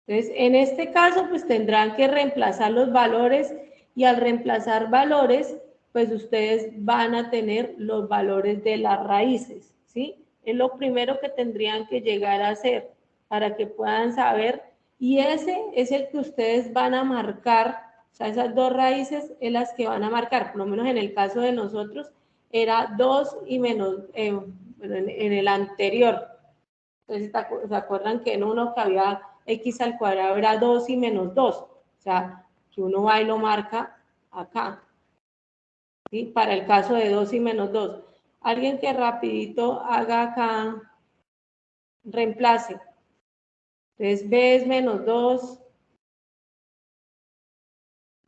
Entonces, en este caso, pues tendrán que reemplazar los valores y al reemplazar valores, pues ustedes van a tener los valores de las raíces, ¿sí? Es lo primero que tendrían que llegar a hacer para que puedan saber, y ese es el que ustedes van a marcar, o sea, esas dos raíces es las que van a marcar, por lo menos en el caso de nosotros, era 2 y menos, bueno, en el anterior. Entonces, ¿se acuerdan que en uno que había x al cuadrado era 2 y menos 2? O sea, que uno va y lo marca acá, ¿sí? Para el caso de 2 y menos 2. Alguien que rapidito haga acá, reemplace. Entonces, b es menos 2,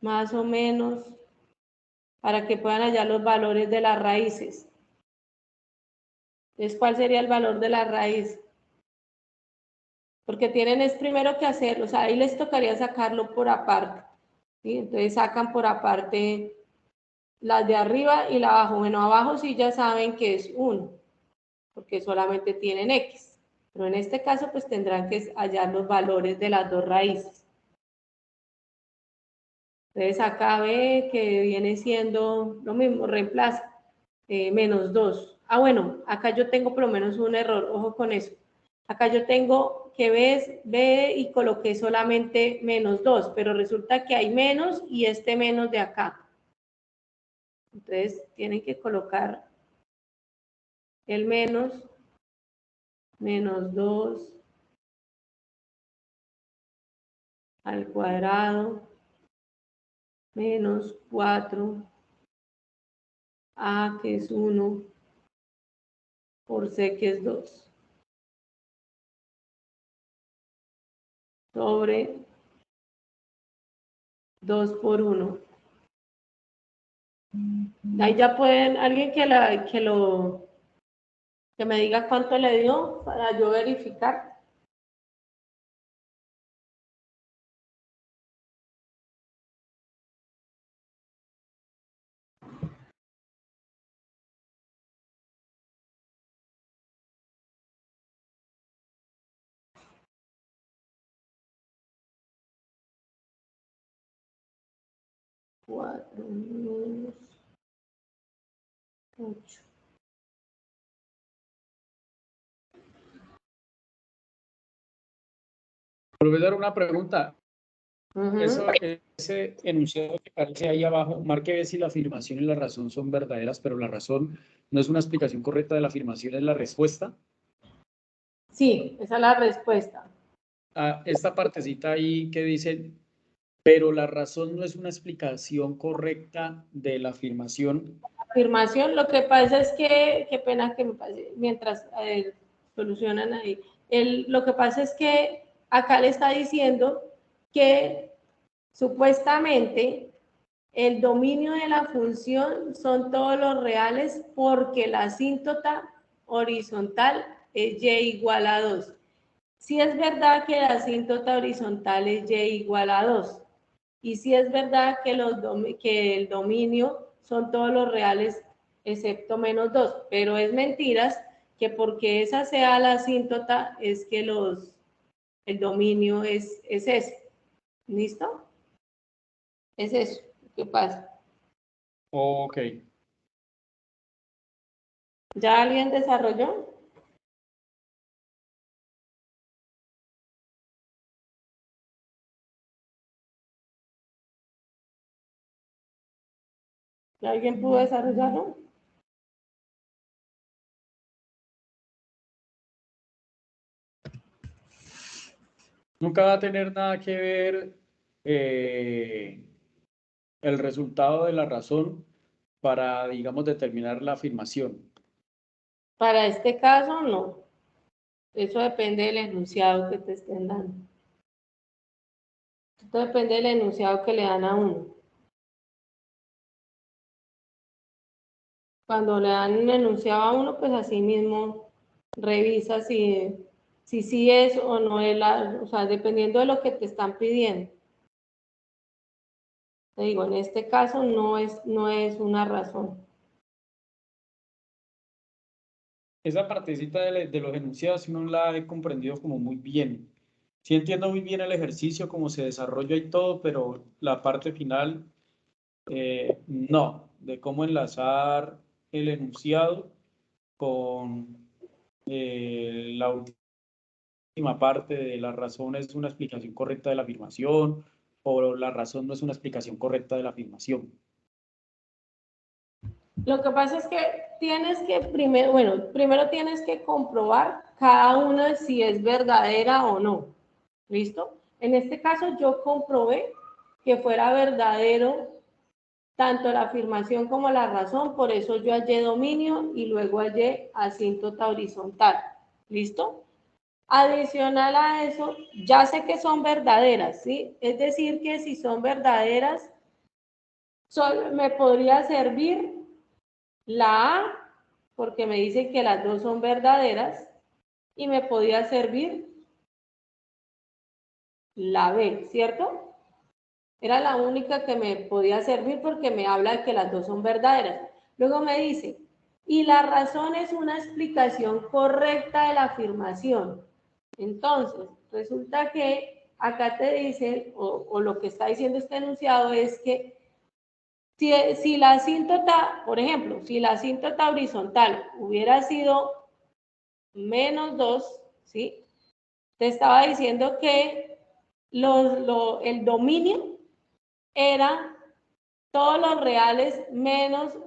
más o menos, para que puedan hallar los valores de las raíces. Entonces, ¿cuál sería el valor de la raíz? Porque tienen es primero que hacerlo, o sea, ahí les tocaría sacarlo por aparte, ¿sí? Entonces sacan por aparte las de arriba y la de abajo. Bueno, abajo sí ya saben que es 1, porque solamente tienen x, pero en este caso pues tendrán que hallar los valores de las dos raíces. Entonces acá ve que viene siendo lo mismo, reemplaza, menos 2. Ah, bueno, acá yo tengo por lo menos un error, ojo con eso. Acá yo tengo que B y coloqué solamente menos 2, pero resulta que hay menos y este menos de acá. Entonces tienen que colocar el menos 2 al cuadrado menos 4 A que es 1 por C que es 2 sobre 2 por 1. Ahí ya pueden, alguien que me diga cuánto le dio para yo verificar. Cuatro menos 8. Profesor, una pregunta. Ese enunciado que aparece ahí abajo, marque ver si la afirmación y la razón son verdaderas, pero la razón no es una explicación correcta de la afirmación, es la respuesta. Sí, esa es la respuesta. Esta partecita ahí que dice Pero la razón no es una explicación correcta de la afirmación. Afirmación, lo que pasa es que, qué pena que me pase, mientras solucionan ahí, lo que pasa es que acá le está diciendo que supuestamente el dominio de la función son todos los reales porque la asíntota horizontal es y igual a 2. Si es verdad que la asíntota horizontal es y igual a 2. Y si es verdad que, que el dominio son todos los reales excepto menos 2, pero es mentiras que porque esa sea la asíntota es que el dominio es ese. ¿Listo? Es eso. ¿Qué pasa? Ok. ¿Ya alguien desarrolló? ¿Ya alguien pudo desarrollarlo? Nunca va a tener nada que ver el resultado de la razón para, digamos, determinar la afirmación. Para este caso, no. Eso depende del enunciado que te estén dando. Esto depende del enunciado que le dan a uno. Cuando le dan un enunciado a uno, pues así mismo revisa si sí es o no es o sea, dependiendo de lo que te están pidiendo. Te digo, en este caso no es una razón. Esa partecita de los enunciados no la he comprendido como muy bien. Sí entiendo muy bien el ejercicio, cómo se desarrolla y todo, pero la parte final, no, de cómo enlazar el enunciado con la última parte de la razón es una explicación correcta de la afirmación o la razón no es una explicación correcta de la afirmación. Lo que pasa es que tienes que primero tienes que comprobar cada una si es verdadera o no. ¿Listo? En este caso yo comprobé que fuera verdadero tanto la afirmación como la razón, por eso yo hallé dominio y luego hallé asíntota horizontal. ¿Listo? Adicional a eso, ya sé que son verdaderas, ¿sí? Es decir, que si son verdaderas, me podría servir la A, porque me dice que las dos son verdaderas, y me podía servir la B, ¿cierto? Era la única que me podía servir porque me habla de que las dos son verdaderas. Luego me dice, y la razón es una explicación correcta de la afirmación. Entonces, resulta que acá te dice, o lo que está diciendo este enunciado es que si la asíntota, por ejemplo, si la asíntota horizontal hubiera sido menos 2, ¿sí? Te estaba diciendo que el dominio era todos los reales menos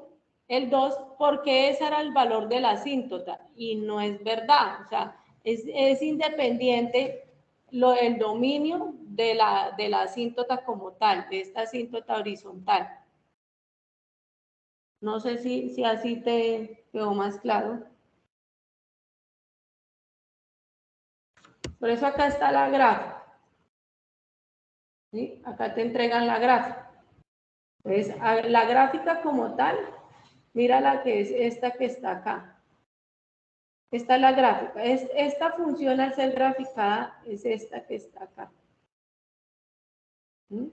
el 2, porque ese era el valor de la asíntota, y no es verdad, o sea, es independiente el dominio de la asíntota como tal, de esta asíntota horizontal. No sé si así te quedó más claro. Por eso acá está la gráfica. ¿Sí? Acá te entregan la gráfica. Entonces, la gráfica como tal, mira la que es esta que está acá. Esta es la gráfica. Esta función al ser graficada es esta que está acá. ¿Sí?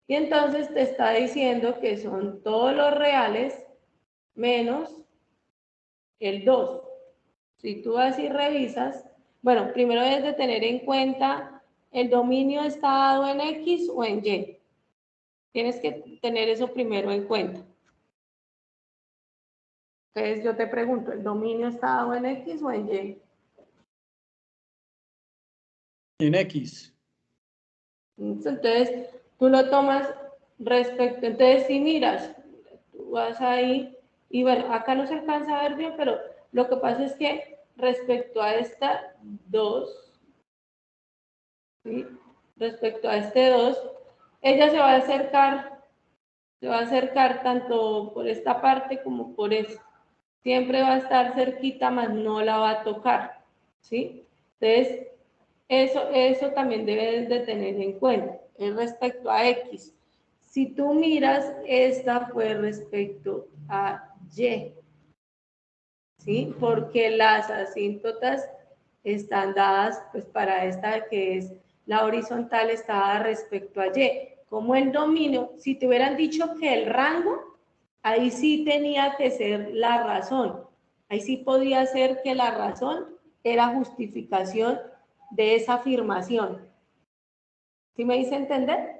Y entonces te está diciendo que son todos los reales menos el 2. Si tú así revisas, bueno, primero debes de tener en cuenta el dominio está dado en X o en Y. Tienes que tener eso primero en cuenta. Entonces yo te pregunto, ¿el dominio está dado en X o en Y? En X. Entonces tú lo tomas respecto, entonces si miras, tú vas ahí y bueno, acá no se alcanza a ver bien, pero lo que pasa es que respecto a esta 2, ¿sí? Respecto a este 2, ella se va a acercar tanto por esta parte como por esta. Siempre va a estar cerquita, más no la va a tocar, ¿sí? Entonces, eso también debes de tener en cuenta. Es respecto a X. Si tú miras, esta fue respecto a Y, ¿sí? Porque las asíntotas están dadas, pues para esta que es la horizontal, está dada respecto a Y. Como el dominio, si te hubieran dicho que el rango, ahí sí tenía que ser la razón. Ahí sí podía ser que la razón era justificación de esa afirmación. ¿Sí me hice entender?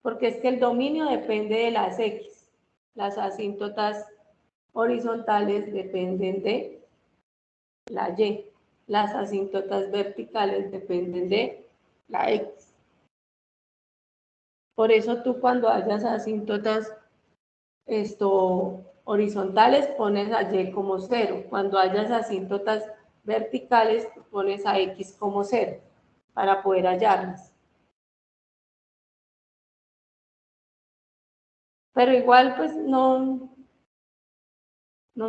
Porque es que el dominio depende de las X. Las asíntotas horizontales dependen de la Y. Las asíntotas verticales dependen de la X. Por eso tú cuando hayas asíntotas horizontales pones a Y como 0. Cuando hayas asíntotas verticales pones a X como 0 para poder hallarlas. Pero igual pues no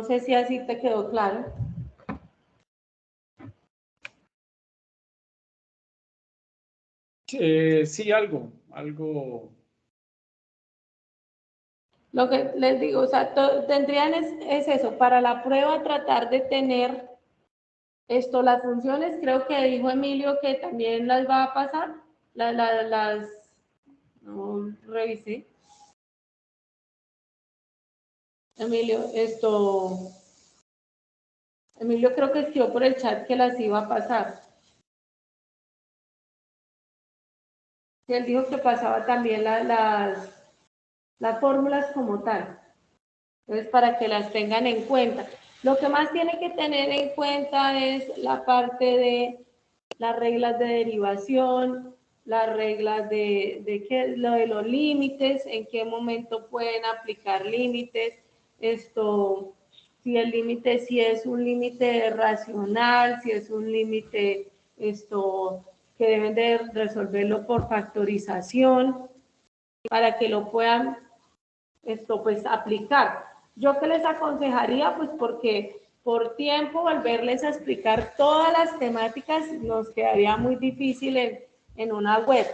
sé si así te quedó claro. Sí, algo. Lo que les digo, o sea, tendrían es eso, para la prueba tratar de tener las funciones, creo que dijo Emilio que también las va a pasar, no revisé. Emilio, Emilio creo que escribió por el chat que las iba a pasar. Y él dijo que pasaba también las fórmulas como tal. Entonces, para que las tengan en cuenta. Lo que más tiene que tener en cuenta es la parte de las reglas de derivación, las reglas lo de los límites, en qué momento pueden aplicar límites, si el límite, si es un límite racional, si es un límite, que deben de resolverlo por factorización, para que lo puedan, pues aplicar. Yo que les aconsejaría, pues porque por tiempo volverles a explicar todas las temáticas nos quedaría muy difícil en una web.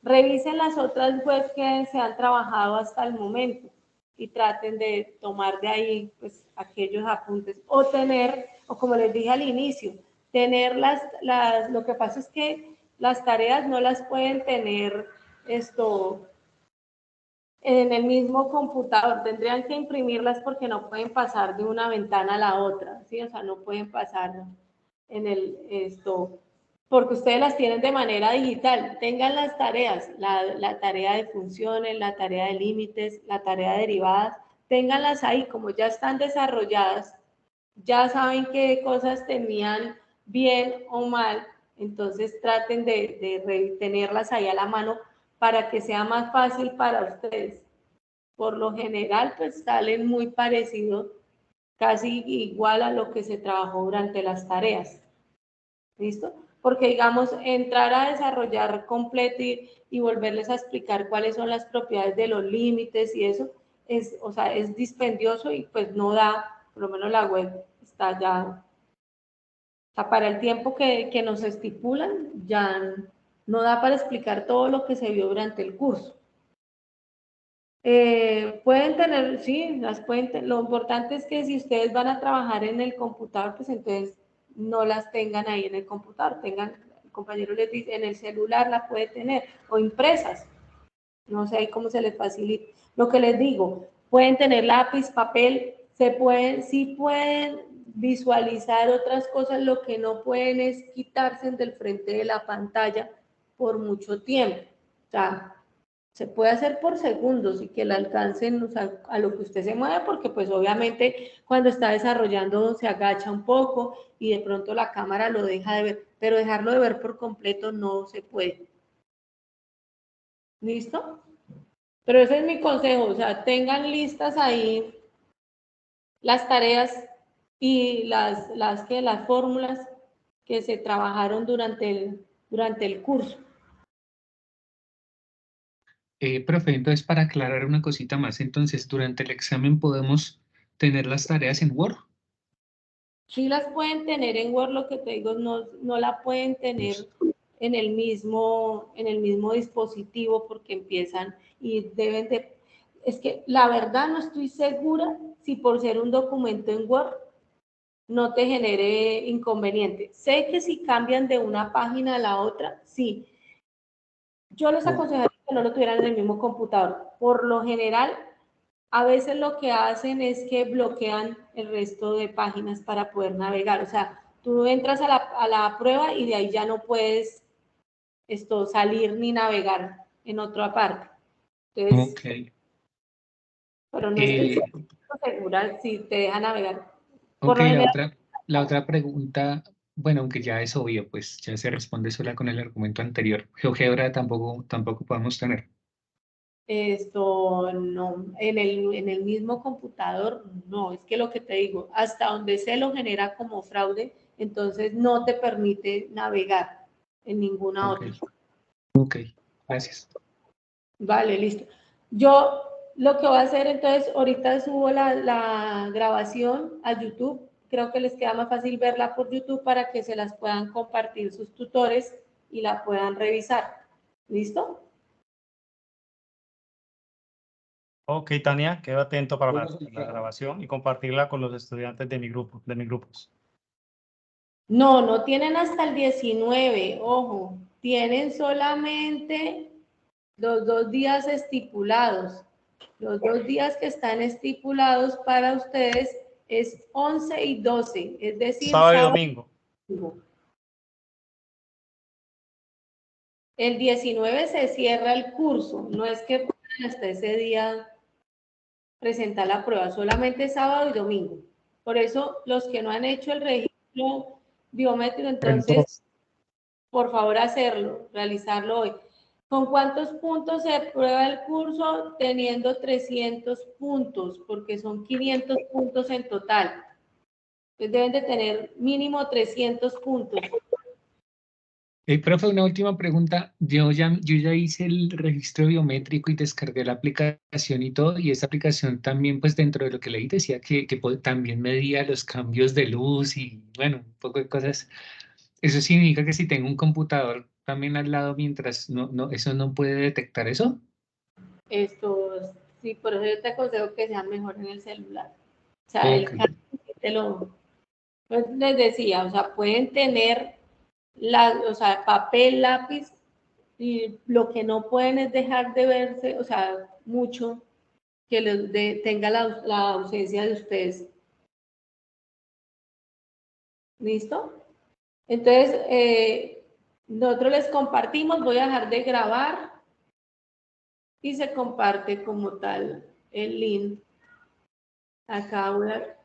Revisen las otras webs que se han trabajado hasta el momento y traten de tomar de ahí pues aquellos apuntes o como les dije al inicio, tener lo que pasa es que las tareas no las pueden tener en el mismo computador, tendrían que imprimirlas porque no pueden pasar de una ventana a la otra, ¿sí? O sea, no pueden pasar porque ustedes las tienen de manera digital. Tengan las tareas, la tarea de funciones, la tarea de límites, la tarea de derivadas, ténganlas ahí, como ya están desarrolladas, ya saben qué cosas tenían bien o mal, entonces traten de tenerlas ahí a la mano para que sea más fácil para ustedes. Por lo general, pues salen muy parecidos, casi igual a lo que se trabajó durante las tareas. ¿Listo? Porque, digamos, entrar a desarrollar completo y volverles a explicar cuáles son las propiedades de los límites y eso, es dispendioso y pues no da, por lo menos la web está ya, o sea, para el tiempo que nos estipulan, ya no da para explicar todo lo que se vio durante el curso. Pueden tener, sí, lo importante es que si ustedes van a trabajar en el computador, pues entonces no las tengan ahí en el computador, el compañero les dice, en el celular la puede tener, o impresas, no sé cómo se les facilita. Lo que les digo, pueden tener lápiz, papel, sí pueden visualizar otras cosas, lo que no pueden es quitarse del frente de la pantalla por mucho tiempo. O sea, se puede hacer por segundos y que la alcancen, o sea, a lo que usted se mueve, porque pues obviamente cuando está desarrollando se agacha un poco y de pronto la cámara lo deja de ver, pero dejarlo de ver por completo no se puede. ¿Listo? Pero ese es mi consejo, o sea, tengan listas ahí las tareas y las fórmulas que se trabajaron durante el curso. Profe, entonces para aclarar una cosita más, entonces durante el examen podemos tener las tareas en Word. Sí las pueden tener en Word, lo que te digo, no la pueden tener en el mismo dispositivo porque empiezan y deben de... Es que la verdad no estoy segura si por ser un documento en Word no te genere inconveniente. Sé que si cambian de una página a la otra, sí. Yo les aconsejaría que no lo tuvieran en el mismo computador. Por lo general, a veces lo que hacen es que bloquean el resto de páginas para poder navegar. O sea, tú entras a la prueba y de ahí ya no puedes salir ni navegar en otra parte. Entonces, Ok. pero no estoy segura si te deja navegar. Por Ok, lo general, la otra pregunta, bueno, aunque ya es obvio, pues ya se responde sola con el argumento anterior. GeoGebra tampoco podemos tener. no, en el mismo computador, no, es que lo que te digo, hasta donde se lo genera como fraude, entonces no te permite navegar en ninguna otra. Ok, gracias. Vale, listo. Yo lo que voy a hacer entonces, ahorita subo la grabación a YouTube, creo que les queda más fácil verla por YouTube para que se las puedan compartir sus tutores y la puedan revisar. ¿Listo? Ok, Tania, quedo atento para la grabación y compartirla con los estudiantes de mi grupo, de mis grupos. No tienen hasta el 19, ojo, tienen solamente los 2 días estipulados. Los 2 días que están estipulados para ustedes es 11 y 12, es decir, Sábado y domingo. El 19 se cierra el curso, no es que puedan hasta ese día presentar la prueba, solamente sábado y domingo. Por eso, los que no han hecho el registro biométrico, entonces, por favor, hacerlo, realizarlo hoy. ¿Con cuántos puntos se aprueba el curso? Teniendo 300 puntos, porque son 500 puntos en total. Entonces, deben de tener mínimo 300 puntos. Profe, una última pregunta. Yo ya hice el registro biométrico y descargué la aplicación y todo, y esa aplicación también, pues dentro de lo que leí, decía que también medía los cambios de luz y, bueno, un poco de cosas. ¿Eso significa que si tengo un computador también al lado mientras eso no puede detectar eso? Sí, por eso yo te aconsejo que sea mejor en el celular. O sea, pues les decía, o sea, pueden tener papel, lápiz, y lo que no pueden es dejar de verse, o sea, mucho que tenga la ausencia de ustedes. ¿Listo? Entonces, nosotros les compartimos, voy a dejar de grabar y se comparte como tal el link. Acá voy a